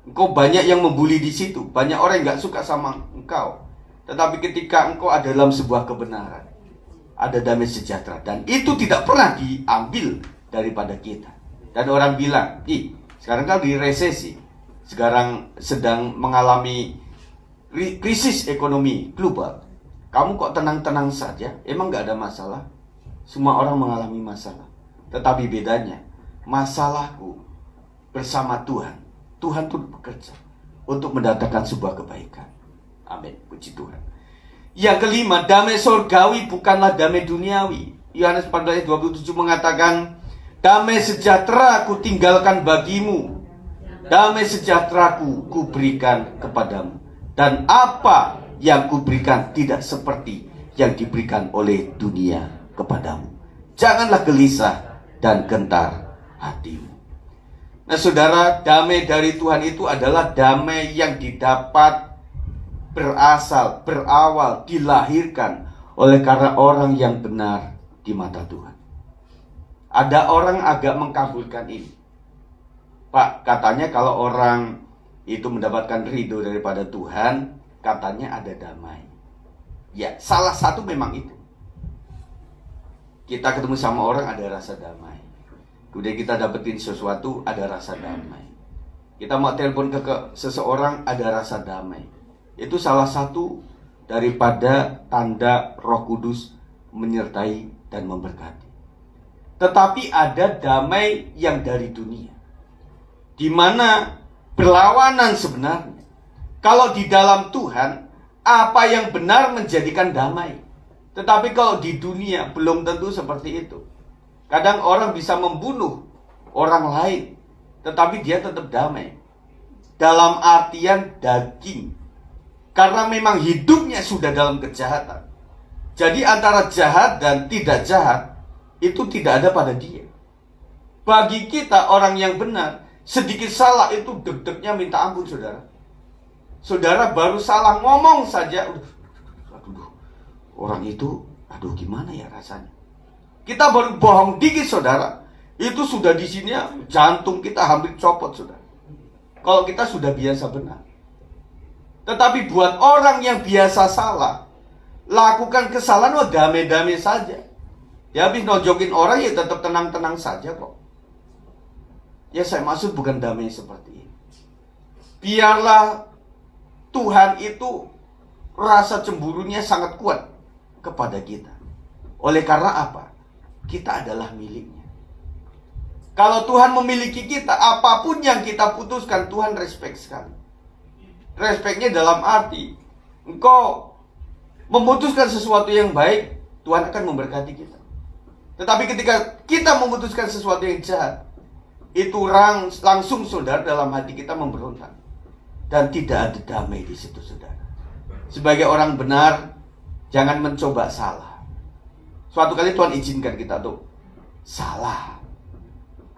Engkau banyak yang membuli di situ, banyak orang yang gak suka sama engkau. Tetapi ketika engkau ada dalam sebuah kebenaran, ada damai sejahtera, dan itu tidak pernah diambil daripada kita. Dan orang bilang, sekarang kan di resesi, sekarang sedang mengalami krisis ekonomi global. Kamu kok tenang-tenang saja? Emang gak ada masalah? Semua orang mengalami masalah. Tetapi bedanya, masalahku bersama Tuhan. Tuhan tuh bekerja untuk mendatangkan sebuah kebaikan. Amin, puji Tuhan. Yang kelima, damai surgawi bukanlah damai duniawi. Yohanes 14:27 mengatakan, damai sejahtera ku tinggalkan bagimu, damai sejahtera ku berikan kepadamu. Dan apa yang kuberikan tidak seperti yang diberikan oleh dunia kepadamu. Janganlah gelisah dan gentar hatimu. Nah saudara, damai dari Tuhan itu adalah damai yang didapat berawal, dilahirkan oleh karena orang yang benar di mata Tuhan. Ada orang agak mengkabulkan ini. Pak, katanya kalau orang itu mendapatkan ridho daripada Tuhan, katanya ada damai. Ya, salah satu memang itu. Kita ketemu sama orang ada rasa damai. Kemudian kita dapetin sesuatu ada rasa damai. Kita mau telepon ke seseorang ada rasa damai. Itu salah satu daripada tanda Roh Kudus menyertai dan memberkati. Tetapi ada damai yang dari dunia, di mana berlawanan sebenarnya. Kalau di dalam Tuhan, apa yang benar menjadikan damai. Tetapi kalau di dunia belum tentu seperti itu. Kadang orang bisa membunuh orang lain, tetapi dia tetap damai. Dalam artian daging. Karena memang hidupnya sudah dalam kejahatan. Jadi antara jahat dan tidak jahat, itu tidak ada pada dia. Bagi kita orang yang benar, sedikit salah itu deg-degnya minta ampun saudara. Saudara baru salah ngomong saja, aduh, orang itu, aduh gimana ya rasanya. Kita baru bohong dikit saudara, itu sudah di sini jantung kita hampir copot saudara. Kalau kita sudah biasa benar. Tetapi buat orang yang biasa salah, lakukan kesalahan, damai-damai saja. Ya habis nonjokin orang ya tetap tenang-tenang saja kok. Ya saya maksud bukan damai seperti ini. Biarlah Tuhan itu rasa cemburunya sangat kuat kepada kita. Oleh karena apa? Kita adalah miliknya. Kalau Tuhan memiliki kita, apapun yang kita putuskan, Tuhan respect sekali. Respeknya dalam arti, engkau memutuskan sesuatu yang baik, Tuhan akan memberkati kita. Tetapi ketika kita memutuskan sesuatu yang jahat, itu langsung saudara dalam hati kita memberontak. Dan tidak ada damai di situ saudara. Sebagai orang benar, jangan mencoba salah. Suatu kali Tuhan izinkan kita tuh salah.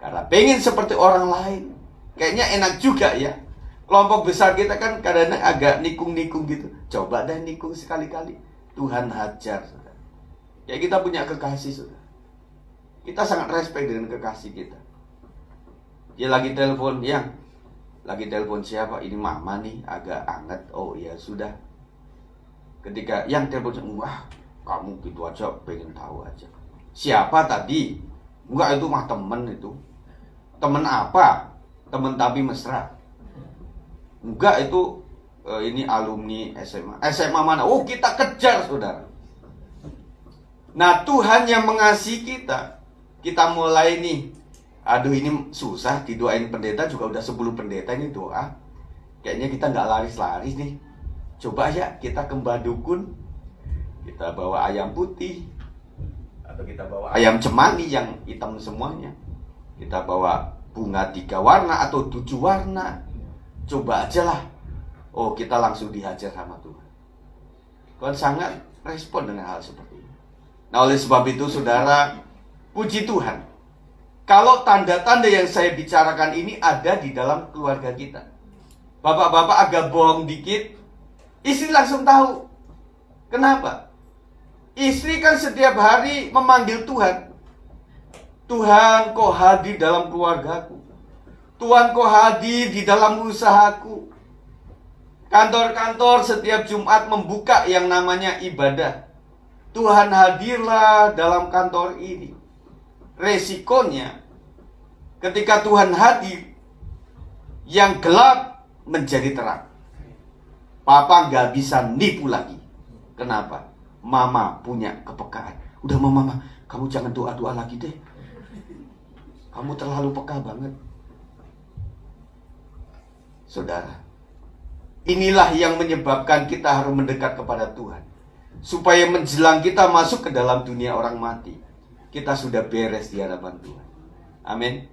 Karena pengen seperti orang lain. Kayaknya enak juga ya. Kelompok besar kita kan kadang-kadang agak nikung-nikung gitu. Coba deh nikung sekali-kali. Tuhan hajar saudara. Ya kita punya kekasih saudara. Kita sangat respect dengan kekasih kita. Dia lagi telepon, yang lagi telepon siapa? Ini mama nih, agak anget. Oh ya sudah. Ketika yang telepon, wah kamu gitu aja, pengen tahu aja. Siapa tadi? Enggak, itu mah temen itu. Temen apa? Temen tapi mesra. Enggak, itu ini alumni SMA. SMA mana? Oh kita kejar saudara. Nah Tuhan yang mengasihi kita. Kita mulai nih, aduh ini susah didoain pendeta, juga udah 10 pendeta ini doa. Kayaknya kita nggak laris-laris nih. Coba ya kita ke Mbah Dukun, kita bawa ayam putih, atau kita bawa ayam cemani yang hitam semuanya. Kita bawa bunga 3 warna atau 7 warna. Coba aja lah. Oh kita langsung dihajar sama Tuhan. Tuhan sangat respon dengan hal seperti ini. Nah oleh sebab itu saudara, puji Tuhan, kalau tanda-tanda yang saya bicarakan ini ada di dalam keluarga kita. Bapak-bapak agak bohong dikit, istri langsung tahu. Kenapa? Istri kan setiap hari memanggil Tuhan. Tuhan kau hadir dalam keluargaku. Tuhan kau hadir di dalam usahaku. Kantor-kantor setiap Jumat membuka yang namanya ibadah. Tuhan hadirlah dalam kantor ini. Resikonya, ketika Tuhan hadir, yang gelap menjadi terang. Papa nggak bisa nipu lagi. Kenapa? mama punya kepekaan. Udah mama, kamu jangan doa-doa lagi deh. Kamu terlalu peka banget. Saudara, inilah yang menyebabkan kita harus mendekat kepada Tuhan. Supaya menjelang kita masuk ke dalam dunia orang mati, kita sudah beres di hadapan Tuhan. Amin.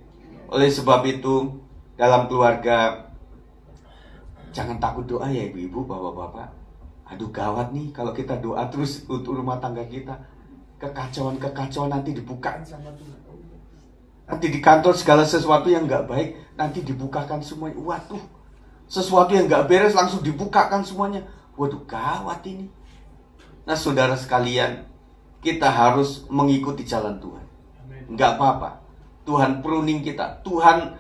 Oleh sebab itu, dalam keluarga, jangan takut doa ya ibu-ibu, bapak-bapak. Aduh gawat nih kalau kita doa terus untuk rumah tangga kita. Kekacauan-kekacauan nanti dibukain sama Tuhan. Nanti di kantor segala sesuatu yang nggak baik nanti dibukakan semuanya. Waduh, sesuatu yang nggak beres langsung dibukakan semuanya. Waduh, gawat ini. Nah, saudara sekalian, kita harus mengikuti jalan Tuhan. Nggak apa-apa. Tuhan pruning kita. Tuhan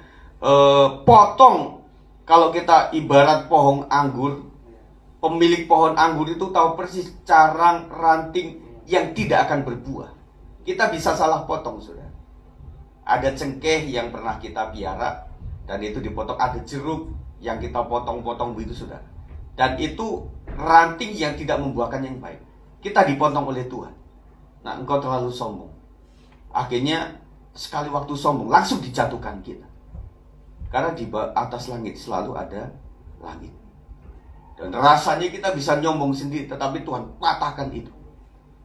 potong. Kalau kita ibarat pohon anggur, pemilik pohon anggur itu tahu persis carang ranting yang tidak akan berbuah. Kita bisa salah potong, saudara. Ada cengkeh yang pernah kita piara dan itu dipotong, ada jeruk yang kita potong-potong begitu, saudara. Dan itu ranting yang tidak membuahkan yang baik. Kita dipotong oleh Tuhan. Nah, engkau terlalu sombong. Akhirnya sekali waktu sombong langsung dijatuhkan kita. Karena di atas langit selalu ada langit. Dan rasanya kita bisa nyombong sendiri, tetapi Tuhan patahkan itu.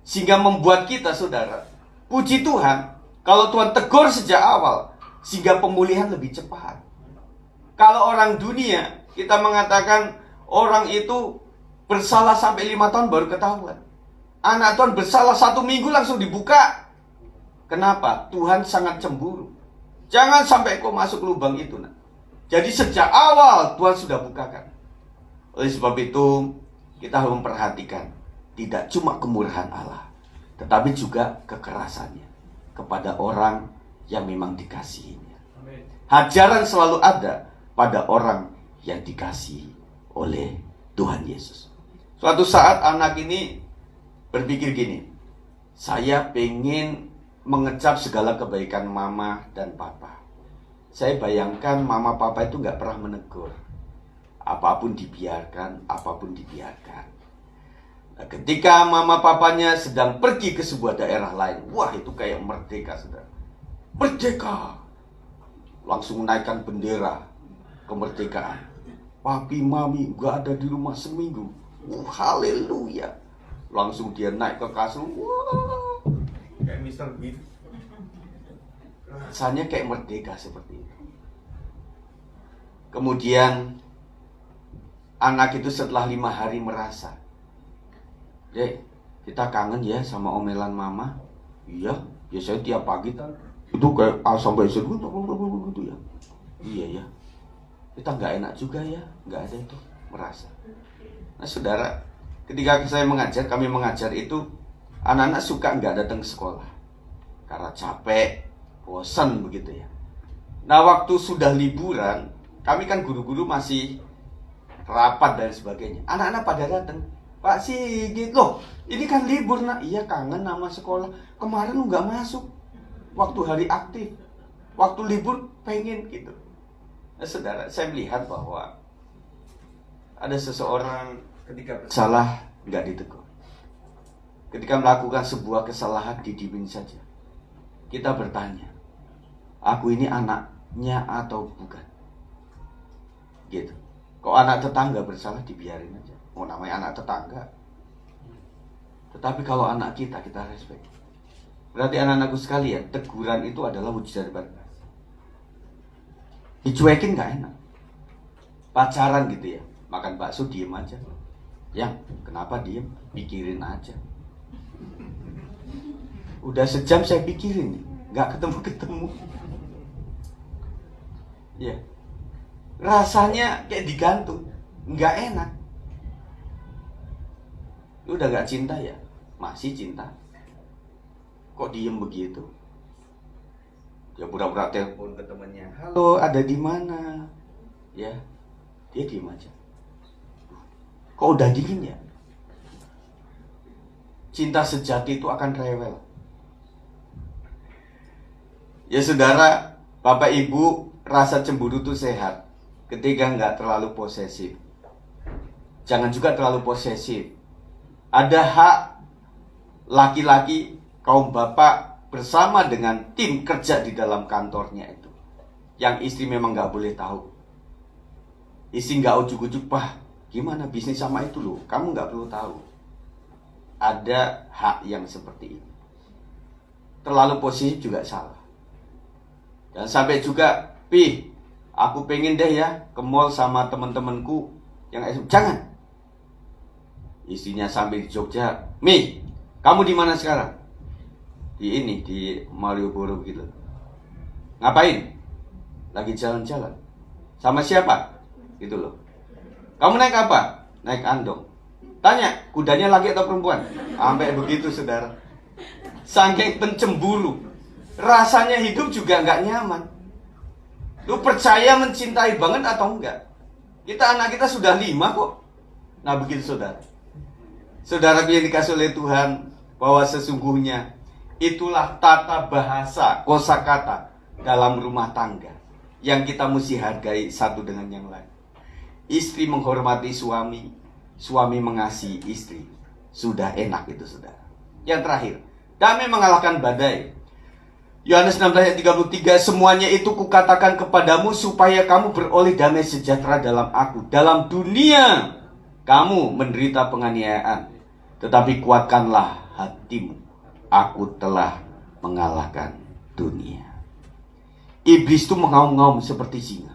Sehingga membuat kita, saudara, puji Tuhan, kalau Tuhan tegur sejak awal, sehingga pemulihan lebih cepat. Kalau orang dunia, kita mengatakan orang itu bersalah sampai 5 tahun baru ketahuan. Anak Tuhan bersalah 1 minggu langsung dibuka. Kenapa? Tuhan sangat cemburu. Jangan sampai kau masuk lubang itu. Nah. Jadi sejak awal Tuhan sudah bukakan. Oleh sebab itu, kita harus memperhatikan tidak cuma kemurahan Allah, tetapi juga kekerasannya kepada orang yang memang dikasihinya. Hajaran selalu ada pada orang yang dikasihi oleh Tuhan Yesus. Suatu saat anak ini berpikir gini, saya pengen mengecap segala kebaikan mama dan papa. Saya bayangkan mama papa itu nggak pernah menegur. Apapun dibiarkan, apapun dibiarkan. Nah, ketika mama papanya sedang pergi ke sebuah daerah lain, wah itu kayak merdeka, saudara. Merdeka! Langsung naikkan bendera kemerdekaan. Papi, mami nggak ada di rumah seminggu. Haleluya! Langsung dia naik ke kasur, wah, kayak Mr. Bean. Rasanya kayak merdeka seperti itu. Kemudian anak itu setelah 5 hari merasa, Dek, kita kangen ya sama omelan mama. Iya, biasanya tiap pagi itu kayak A sampai Z gitu ya. Iya ya, kita nggak enak juga ya, nggak ada itu merasa. Nah saudara, ketika kami mengajar itu, anak-anak suka nggak datang ke sekolah karena capek, bosan begitu ya. Nah waktu sudah liburan, kami kan guru-guru masih rapat dan sebagainya. Anak-anak pada datang, Pak Sigit, loh ini kan libur nak. Iya kangen sama sekolah. Kemarin lu nggak masuk waktu hari aktif, waktu libur pengen gitu. Nah, saudara, saya melihat bahwa ada seseorang ketika bersalah nggak ditegur. Ketika melakukan sebuah kesalahan didiemin saja. Kita bertanya, aku ini anaknya atau bukan? Gitu. Kok anak tetangga bersalah dibiarin aja. Oh namanya anak tetangga. Tetapi kalau anak kita respect. Berarti anak-anakku sekalian, teguran itu adalah wujud dari kasih. Dicuekin gak enak. Pacaran gitu ya, makan bakso diem aja. Yang kenapa diem? Pikirin aja. Udah sejam saya pikirin nih, gak ketemu-ketemu. Ya, rasanya kayak digantung, nggak enak. Udah nggak cinta ya, masih cinta. Kok diem begitu? Dia pura-pura telepon ke temannya, halo ada di mana? Ya, dia diem aja. Kok udah dingin ya? Cinta sejati itu akan rewel. Ya saudara, Bapak Ibu, rasa cemburu itu sehat ketika nggak terlalu posesif. Jangan juga terlalu posesif. Ada hak laki-laki, kaum bapak bersama dengan tim kerja di dalam kantornya itu. Yang istri memang nggak boleh tahu. Istri nggak ujuk-ujuk, "Pak, gimana bisnis sama itu loh? Kamu nggak perlu tahu." Ada hak yang seperti ini. Terlalu posesif juga salah. Dan sampai juga, "Pi, aku pengen deh ya ke mall sama teman-temanku yang jangan." Istrinya sampai di Jogja, "Mi, kamu di mana sekarang?" Di Malioboro gitu. "Ngapain?" "Lagi jalan-jalan." "Sama siapa?" Gitu loh. "Kamu naik apa?" "Naik andong." Tanya, "Kudanya laki atau perempuan?" Sampai begitu, saudara. Saking pencemburu, rasanya hidup juga nggak nyaman. Lu percaya mencintai banget atau enggak? Anak kita sudah 5 kok. Nah begitu, saudara. Saudara yang dikasih oleh Tuhan, bahwa sesungguhnya itulah tata bahasa, kosakata dalam rumah tangga yang kita mesti hargai satu dengan yang lain. Istri menghormati suami, suami mengasihi istri. Sudah enak itu, saudara. Yang terakhir, damai mengalahkan badai. Yohanes 16 ayat 33, "Semuanya itu kukatakan kepadamu supaya kamu beroleh damai sejahtera dalam aku. Dalam dunia kamu menderita penganiayaan, tetapi kuatkanlah hatimu. Aku telah mengalahkan dunia." Iblis itu mengaum-ngaum seperti singa.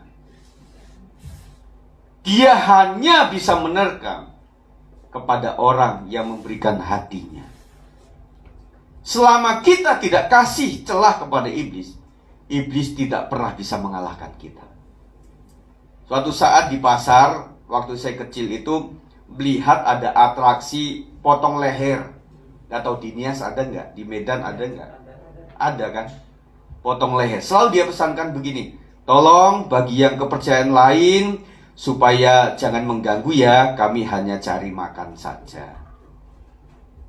Dia hanya bisa menerkam kepada orang yang memberikan hatinya. Selama kita tidak kasih celah kepada iblis, iblis tidak pernah bisa mengalahkan kita. Suatu saat di pasar, waktu saya kecil itu, melihat ada atraksi potong leher. Gak tahu di Nias ada nggak? Di Medan ada nggak? Ada kan? Potong leher. Selalu dia pesankan begini, "Tolong bagi yang kepercayaan lain, supaya jangan mengganggu ya, kami hanya cari makan saja."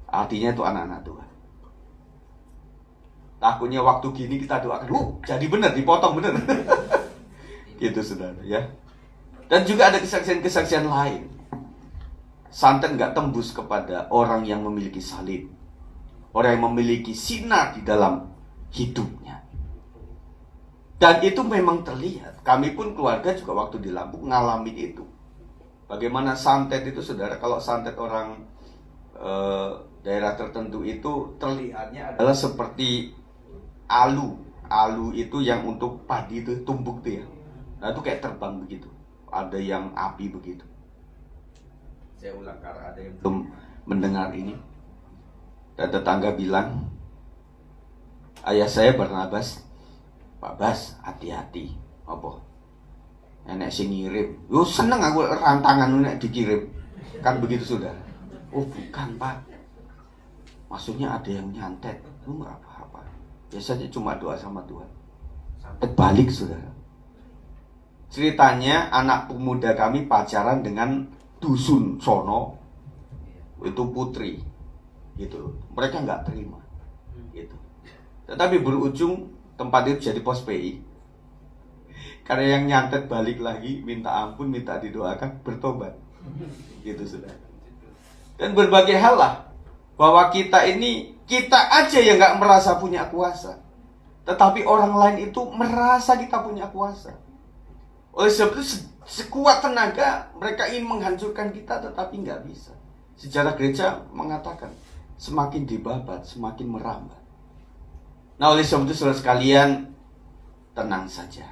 Artinya itu anak-anak Tuhan. Takutnya waktu gini kita doakan, jadi benar, dipotong benar. Gitu, saudara ya. Dan juga ada kesaksian-kesaksian lain. Santet nggak tembus kepada orang yang memiliki salib, orang yang memiliki sinar di dalam hidupnya. Dan itu memang terlihat. Kami pun keluarga juga waktu di Lampung ngalamin itu. Bagaimana santet itu, saudara, kalau santet orang daerah tertentu itu terlihatnya adalah seperti alu. Alu itu yang untuk padi itu tumbuk tuh ya. Nah itu kayak terbang begitu. Ada yang api begitu. Saya ulang karena ada yang belum mendengar ini. Dan tetangga bilang, "Ayah saya Barnabas, Pak Bas, hati-hati." "Apa?" "Nenek sing ngirim." "Yo seneng aku rantangan nek dikirim." Kan begitu, sudah. "Oh bukan Pak, maksudnya ada yang nyantet." "Lu nggak apa-apa, biasanya cuma doa sama Tuhan." Sampai balik, saudara. Ceritanya anak pemuda kami pacaran dengan dusun sono, itu putri, gitu. Mereka nggak terima, gitu. Tetapi berujung tempat itu jadi pos PI. Karena yang nyantet balik lagi, minta ampun, minta didoakan, bertobat. Gitu, sudah. Dan berbagai hal lah, bahwa kita aja yang nggak merasa punya kuasa, tetapi orang lain itu merasa kita punya kuasa. Oleh sebab itu sekuat tenaga mereka ingin menghancurkan kita, tetapi nggak bisa. Sejarah gereja mengatakan semakin dibabat semakin merambat. Nah oleh sebab itu saudara sekalian, tenang saja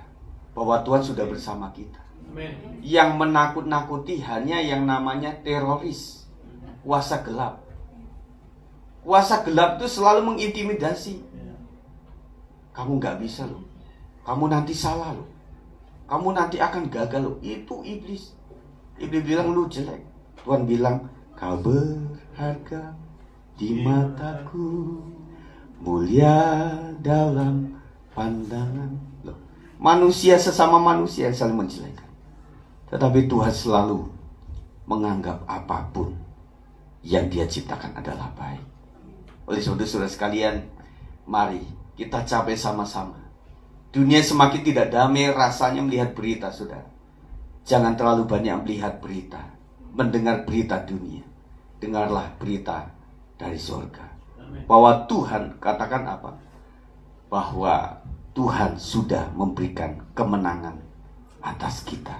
bahwa Tuhan sudah bersama kita. Amen. Yang menakut-nakuti hanya yang namanya teroris, kuasa gelap. Kuasa gelap itu selalu mengintimidasi. Kamu nggak bisa loh, kamu nanti salah loh, kamu nanti akan gagal loh. Itu iblis. Iblis bilang lu jelek. Tuhan bilang kau berharga di mataku, mulia dalam pandangan. Loh, manusia sesama manusia saling menjelekan, tetapi Tuhan selalu menganggap apapun yang Dia ciptakan adalah baik. Oleh sebab itu saudara sekalian, mari kita capai sama-sama. Dunia semakin tidak damai rasanya melihat berita, saudara. Jangan terlalu banyak melihat berita, mendengar berita dunia. Dengarlah berita dari surga. Bahwa Tuhan, katakan apa? Bahwa Tuhan sudah memberikan kemenangan atas kita.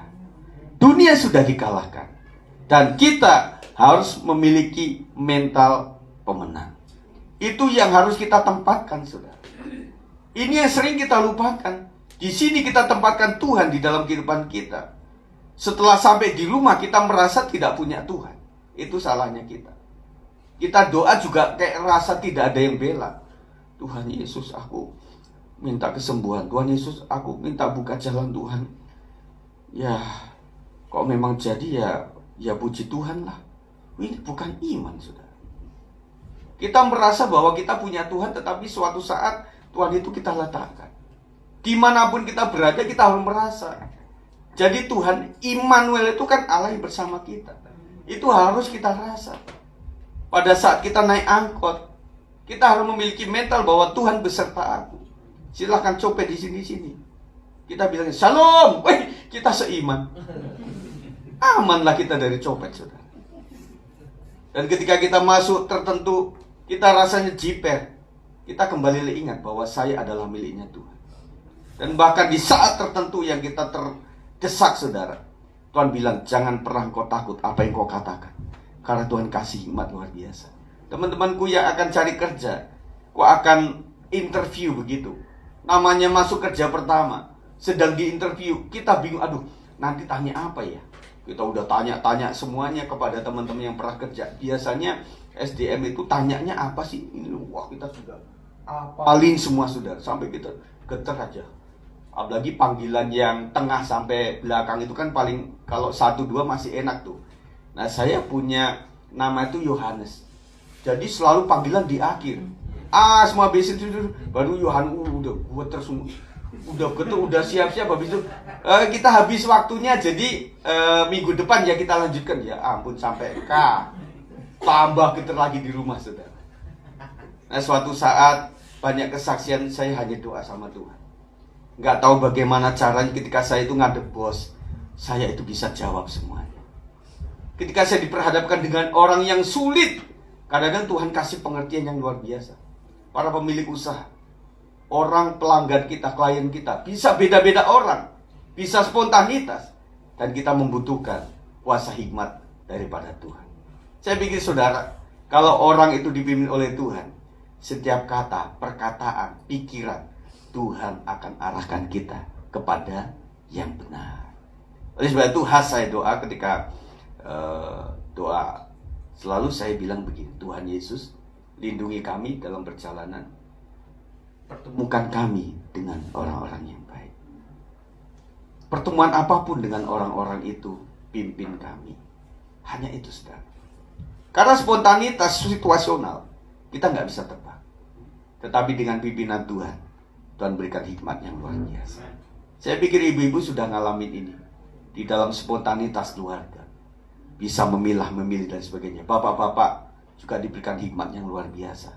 Dunia sudah dikalahkan. Dan kita harus memiliki mental pemenang. Itu yang harus kita tempatkan, saudara. Ini yang sering kita lupakan. Di sini kita tempatkan Tuhan di dalam kehidupan kita. Setelah sampai di rumah kita merasa tidak punya Tuhan. Itu salahnya kita. Kita doa juga kayak rasa tidak ada yang bela. Tuhan Yesus, aku minta kesembuhan. Tuhan Yesus, aku minta buka jalan Tuhan. Ya, kok memang jadi ya puji Tuhan lah. Ini bukan iman, saudara. Kita merasa bahwa kita punya Tuhan, tetapi suatu saat Tuhan itu kita letakkan. Dimanapun kita berada, kita harus merasa. Jadi Tuhan, Immanuel itu kan Allah yang bersama kita. Itu harus kita rasa. Pada saat kita naik angkot, kita harus memiliki mental bahwa Tuhan beserta aku. Silahkan copet di sini-sini. Kita bilang, Shalom, weh, kita seiman. Amanlah kita dari copet, saudara. Dan ketika kita masuk tertentu, kita rasanya jiper. Kita kembali ingat bahwa saya adalah miliknya Tuhan. Dan bahkan di saat tertentu yang kita terdesak, saudara, Tuhan bilang, jangan pernah kau takut apa yang kau katakan. Karena Tuhan kasih hikmat luar biasa. Teman-temanku yang akan cari kerja, kau akan interview begitu. Namanya masuk kerja pertama, sedang di interview, kita bingung, aduh, nanti tanya apa ya? Kita udah tanya-tanya semuanya kepada teman-teman yang pernah kerja. Biasanya SDM itu tanyanya apa sih? Ini wah, kita sudah apalin semua, saudara, sampai kita getar aja. Apalagi panggilan yang tengah sampai belakang itu kan paling, kalau 1-2 masih enak tuh. Nah, saya punya nama itu Yohanes. Jadi selalu panggilan di akhir. Semua basic itu baru Yohanes, udah buat terus, udah siap-siap. Habis itu kita habis waktunya, jadi minggu depan ya kita lanjutkan. Ya ampun, sampai tambah getar lagi di rumah, saudara. Nah, suatu saat banyak kesaksian, saya hanya doa sama Tuhan. Nggak tahu bagaimana caranya ketika saya itu ngadep bos, saya itu bisa jawab semuanya. Ketika saya diperhadapkan dengan orang yang sulit, kadang-kadang Tuhan kasih pengertian yang luar biasa. Para pemilik usaha, orang pelanggan kita, klien kita, bisa beda-beda orang, bisa spontanitas, dan kita membutuhkan kuasa hikmat daripada Tuhan. Saya pikir, saudara, kalau orang itu dipimpin oleh Tuhan, setiap kata, perkataan, pikiran, Tuhan akan arahkan kita kepada yang benar. Oleh sebab itu, khas saya doa ketika doa, selalu saya bilang begini, Tuhan Yesus, lindungi kami dalam perjalanan, pertemukan kami dengan orang-orang yang baik. Pertemuan apapun dengan orang-orang itu, pimpin kami. Hanya itu, saudara. Karena spontanitas situasional, kita nggak bisa tebak. Tetapi dengan pimpinan Tuhan, Tuhan berikan hikmat yang luar biasa. Saya pikir ibu-ibu sudah ngalamin ini. Di dalam spontanitas keluarga, bisa memilih dan sebagainya. Bapak-bapak juga diberikan hikmat yang luar biasa.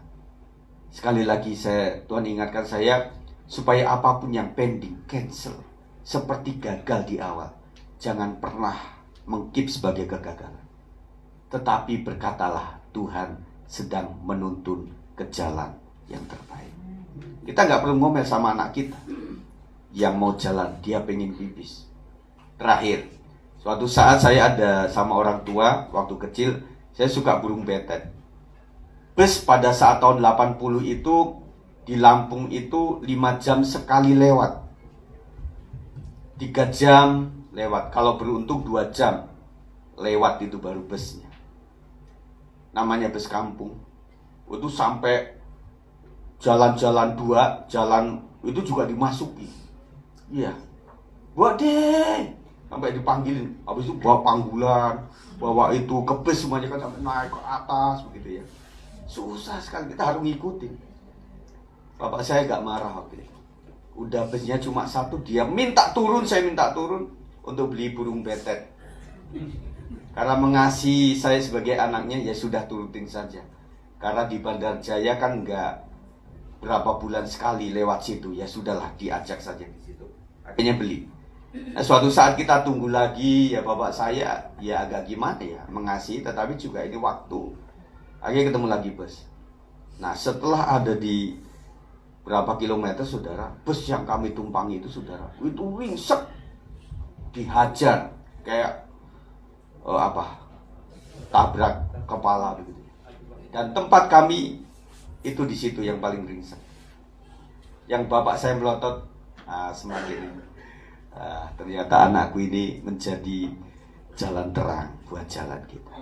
Sekali lagi Tuhan ingatkan saya, supaya apapun yang pending, cancel. Seperti gagal di awal, jangan pernah mengkeep sebagai kegagalan. Tetapi berkatalah, Tuhan sedang menuntun ke jalan yang terbaik. Kita nggak perlu ngomel sama anak kita. Yang mau jalan, dia pengen pipis. Terakhir, suatu saat saya ada sama orang tua, waktu kecil, saya suka burung betet. Bus pada saat tahun 80 itu, di Lampung itu 5 jam sekali lewat. 3 jam lewat, kalau beruntung 2 jam lewat itu baru busnya. Namanya bus kampung. Itu sampai jalan-jalan 2, jalan itu juga dimasuki. Iya. Buat deh. Sampai dipanggilin, habis itu bawa panggulan, bawa itu ke bus semuanya kan, sampai naik ke atas begitu ya. Susah sekali, kita harus ngikutin. Bapak saya gak marah waktu itu. Udah busnya cuma 1, dia minta turun, saya minta turun untuk beli burung betet. Karena mengasihi saya sebagai anaknya, ya sudah turutin saja. Karena di Bandar Jaya kan gak berapa bulan sekali lewat situ, ya sudahlah, diajak saja di situ. Akhirnya beli. Nah, suatu saat kita tunggu lagi, ya bapak saya ya agak gimana ya, mengasihi, tetapi juga ini waktu. Akhirnya ketemu lagi bus. Nah, setelah ada di berapa kilometer, saudara, bus yang kami tumpangi itu, saudara, itu ringsek, dihajar kayak tabrak kepala begitu. Dan tempat kami itu di situ yang paling ringsek. Yang bapak saya melotot, semakin ternyata anakku ini menjadi jalan terang buat jalan kita.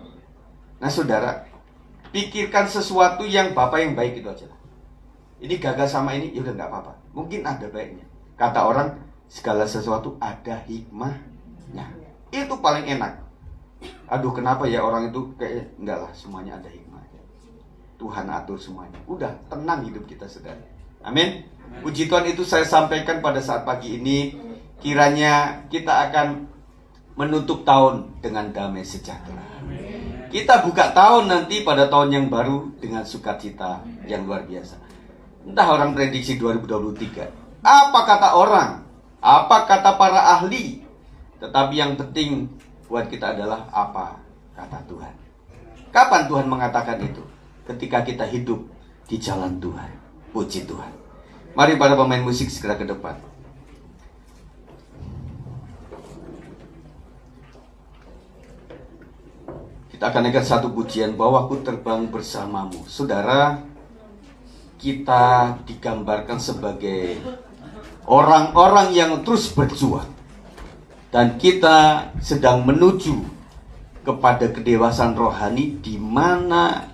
Nah, saudara, pikirkan sesuatu yang bapak yang baik itu aja. Ini gagal sama ini, ya udah nggak apa-apa. Mungkin ada baiknya. Kata orang, segala sesuatu ada hikmahnya. Itu paling enak. Aduh, kenapa ya orang itu kayak enggak lah, semuanya ada hikmahnya. Tuhan atur semuanya. Udah, tenang hidup kita, saudara. Amin. Puji Tuhan, itu saya sampaikan pada saat pagi ini. Kiranya kita akan menutup tahun dengan damai sejahtera. Kita buka tahun nanti pada tahun yang baru dengan sukacita yang luar biasa. Entah orang prediksi 2023. Apa kata orang? Apa kata para ahli? Tetapi yang penting buat kita adalah apa kata Tuhan. Kapan Tuhan mengatakan itu? Ketika kita hidup di jalan Tuhan. Puji Tuhan. Mari para pemain musik segera ke depan. Kita akan ingat satu pujian, bahwa aku terbang bersamamu. Saudara, kita digambarkan sebagai orang-orang yang terus berjuang. Dan kita sedang menuju kepada kedewasaan rohani di mana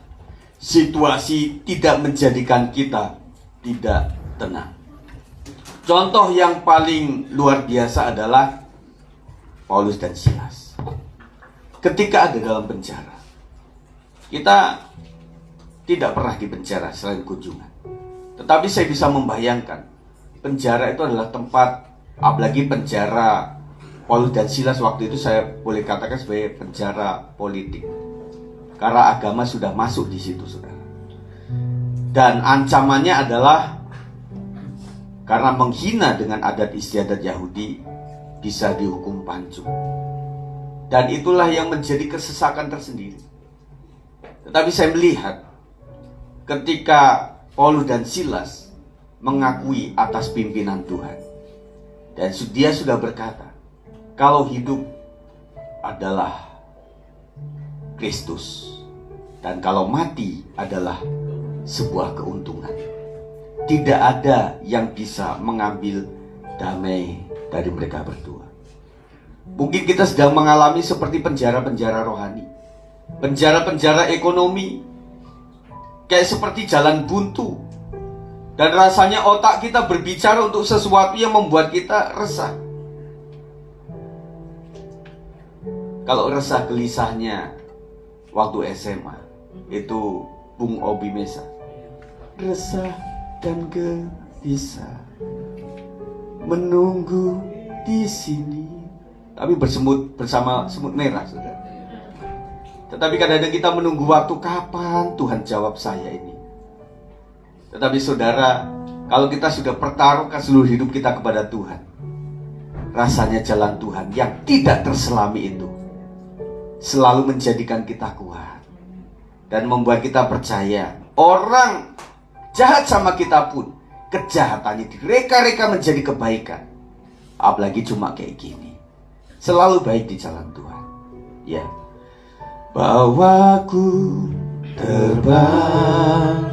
situasi tidak menjadikan kita tidak tenang. Contoh yang paling luar biasa adalah Paulus dan Silas. Ketika ada dalam penjara, kita tidak pernah di penjara selain kunjungan. Tetapi saya bisa membayangkan, penjara itu adalah tempat, apalagi penjara Paulus dan Silas waktu itu saya boleh katakan sebagai penjara politik. Karena agama sudah masuk di situ, saudara. Dan ancamannya adalah karena menghina dengan adat istiadat Yahudi, bisa dihukum pancung. Dan itulah yang menjadi kesesakan tersendiri. Tetapi saya melihat ketika Paulus dan Silas mengakui atas pimpinan Tuhan. Dan dia sudah berkata, kalau hidup adalah Kristus, dan kalau mati adalah sebuah keuntungan. Tidak ada yang bisa mengambil damai dari mereka berdua. Mungkin kita sedang mengalami seperti penjara-penjara rohani, penjara-penjara ekonomi, kayak seperti jalan buntu. Dan rasanya otak kita berbicara untuk sesuatu yang membuat kita resah. Kalau resah gelisahnya waktu SMA, itu Bung Obi Mesa. Resah dan gelisah menunggu di sini. Tapi bersemut bersama semut merah, saudara. Tetapi kadang-kadang kita menunggu waktu kapan Tuhan jawab saya ini. Tetapi saudara, kalau kita sudah pertaruhkan seluruh hidup kita kepada Tuhan, rasanya jalan Tuhan yang tidak terselami itu selalu menjadikan kita kuat dan membuat kita percaya orang jahat sama kita pun kejahatannya direka-reka menjadi kebaikan. Apalagi cuma kayak gini, selalu baik di jalan Tuhan. Ya, bawaku terbang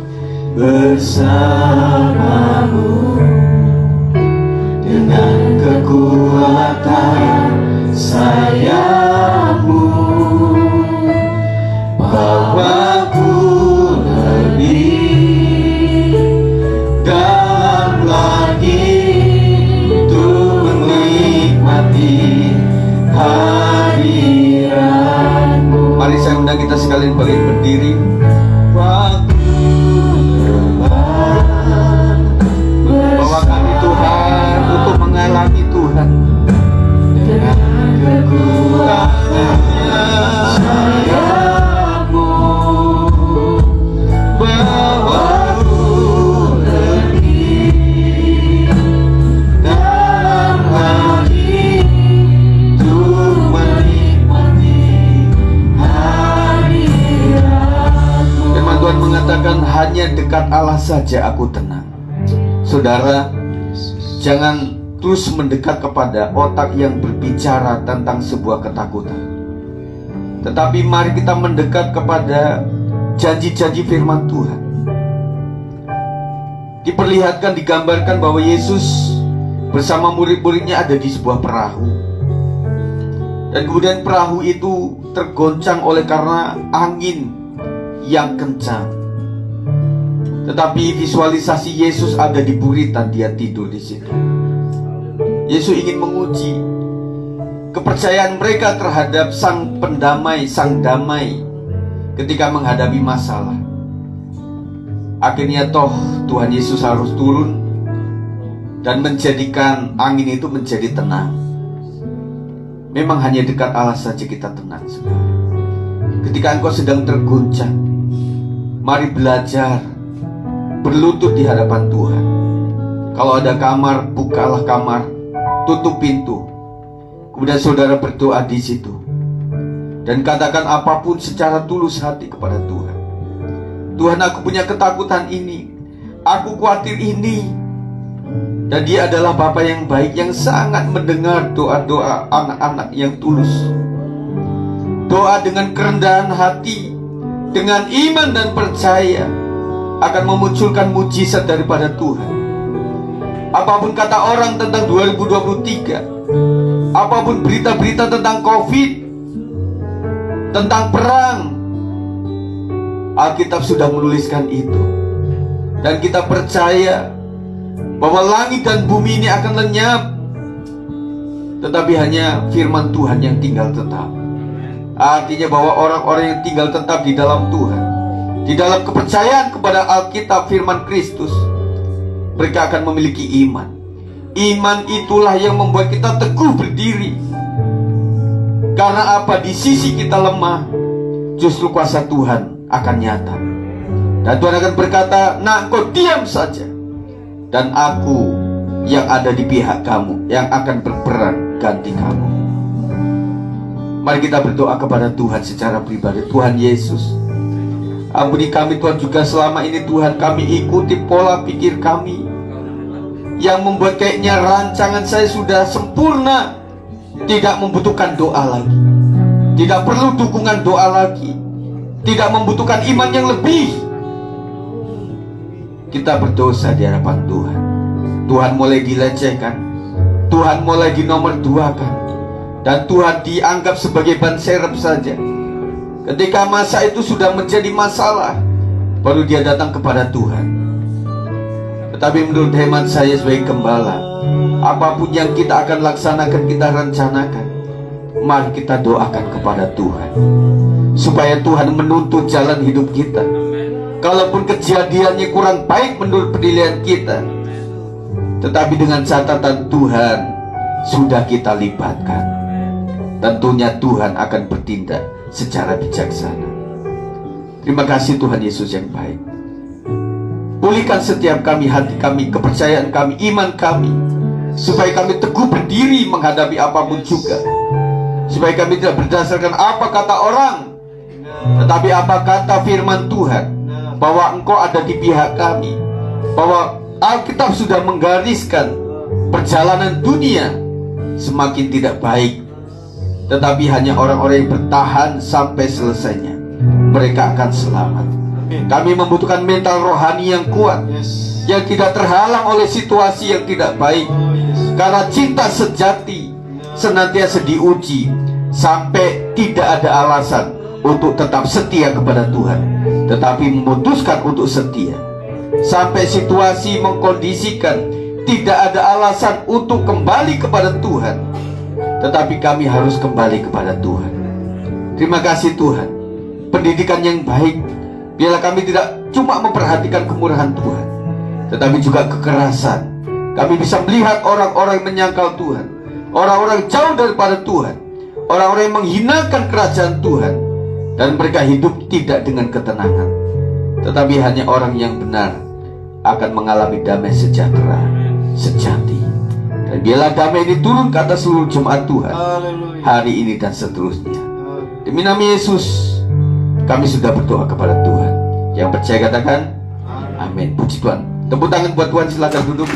bersamamu dengan kekuatan sayapmu. Bawaku lebih dalam lagi untuk menikmati hadiratmu. Mari saya undang kita sekalian balik berdiri. Bawa kami Tuhan untuk mengalami Tuhan dengan kekuatannya sayapmu. Bawaku lebih dalam lagi untuk menikmati hadiratmu. Firman Tuhan mengatakan hanya dekat saja aku tenang. Saudara, jangan terus mendekat kepada otak yang berbicara tentang sebuah ketakutan. Tetapi mari kita mendekat kepada janji-janji firman Tuhan. Diperlihatkan, digambarkan bahwa Yesus bersama murid-muridnya ada di sebuah perahu. Dan kemudian perahu itu tergoncang oleh karena angin yang kencang. Tetapi visualisasi Yesus ada di buritan, dia tidur di situ. Yesus ingin menguji kepercayaan mereka terhadap sang pendamai, sang damai ketika menghadapi masalah. Akhirnya toh Tuhan Yesus harus turun dan menjadikan angin itu menjadi tenang. Memang hanya dekat Allah saja kita tenang, saudara. Ketika engkau sedang terguncang, mari belajar berlutut di hadapan Tuhan. Kalau ada kamar, bukalah kamar, tutup pintu. Kemudian saudara berdoa di situ dan katakan apapun secara tulus hati kepada Tuhan. Tuhan, aku punya ketakutan ini, aku khawatir ini. Dan dia adalah Bapa yang baik, yang sangat mendengar doa-doa anak-anak yang tulus. Doa dengan kerendahan hati, dengan iman dan percaya, akan memunculkan mujizat daripada Tuhan. Apapun kata orang tentang 2023, apapun berita-berita tentang COVID, tentang perang, Alkitab sudah menuliskan itu. Dan kita percaya bahwa langit dan bumi ini akan lenyap, tetapi hanya firman Tuhan yang tinggal tetap. Artinya bahwa orang-orang yang tinggal tetap di dalam Tuhan, di dalam kepercayaan kepada Alkitab firman Kristus, mereka akan memiliki iman. Iman itulah yang membuat kita teguh berdiri. Karena apa? Di sisi kita lemah, justru kuasa Tuhan akan nyata. Dan Tuhan akan berkata, "Nak, kau diam saja, dan aku yang ada di pihak kamu, yang akan berperan ganti kamu." Mari kita berdoa kepada Tuhan secara pribadi. Tuhan Yesus, ampuni kami Tuhan, juga selama ini Tuhan kami ikuti pola pikir kami yang membuat kayaknya rancangan saya sudah sempurna, tidak membutuhkan doa lagi, tidak perlu dukungan doa lagi, tidak membutuhkan iman yang lebih. Kita berdosa di hadapan Tuhan. Tuhan mulai dilecehkan, Tuhan mulai dinomorduakan, dan Tuhan dianggap sebagai ban serep saja. Ketika masa itu sudah menjadi masalah, baru dia datang kepada Tuhan. Tetapi menurut hemat saya sebagai gembala, apapun yang kita akan laksanakan, kita rencanakan, mari kita doakan kepada Tuhan, supaya Tuhan menuntut jalan hidup kita. Kalaupun kejadiannya kurang baik menurut penilaian kita, tetapi dengan catatan Tuhan sudah kita libatkan, tentunya Tuhan akan bertindak secara bijaksana. Terima kasih Tuhan Yesus yang baik. Pulihkan setiap kami, hati kami, kepercayaan kami, iman kami, supaya kami teguh berdiri menghadapi apapun juga. Supaya kami tidak berdasarkan apa kata orang, tetapi apa kata firman Tuhan, bahwa Engkau ada di pihak kami, bahwa Alkitab sudah menggariskan perjalanan dunia semakin tidak baik, tetapi hanya orang-orang yang bertahan sampai selesainya, mereka akan selamat. Kami membutuhkan mental rohani yang kuat, yang tidak terhalang oleh situasi yang tidak baik, karena cinta sejati senantiasa diuji sampai tidak ada alasan untuk tetap setia kepada Tuhan, tetapi memutuskan untuk setia sampai situasi mengkondisikan tidak ada alasan untuk kembali kepada Tuhan, tetapi kami harus kembali kepada Tuhan. Terima kasih Tuhan, pendidikan yang baik. Biarlah kami tidak cuma memperhatikan kemurahan Tuhan, tetapi juga kekerasan. Kami bisa melihat orang-orang yang menyangkal Tuhan, orang-orang jauh daripada Tuhan, orang-orang yang menghinakan kerajaan Tuhan, dan mereka hidup tidak dengan ketenangan. Tetapi hanya orang yang benar akan mengalami damai sejahtera sejati. Dan biarlah damai ini turun ke atas seluruh jemaat Tuhan hari ini dan seterusnya. Demi nama Yesus kami sudah berdoa kepada Tuhan. Yang percaya katakan Amin. Puji Tuhan. Tepuk tangan buat Tuhan, silakan duduk.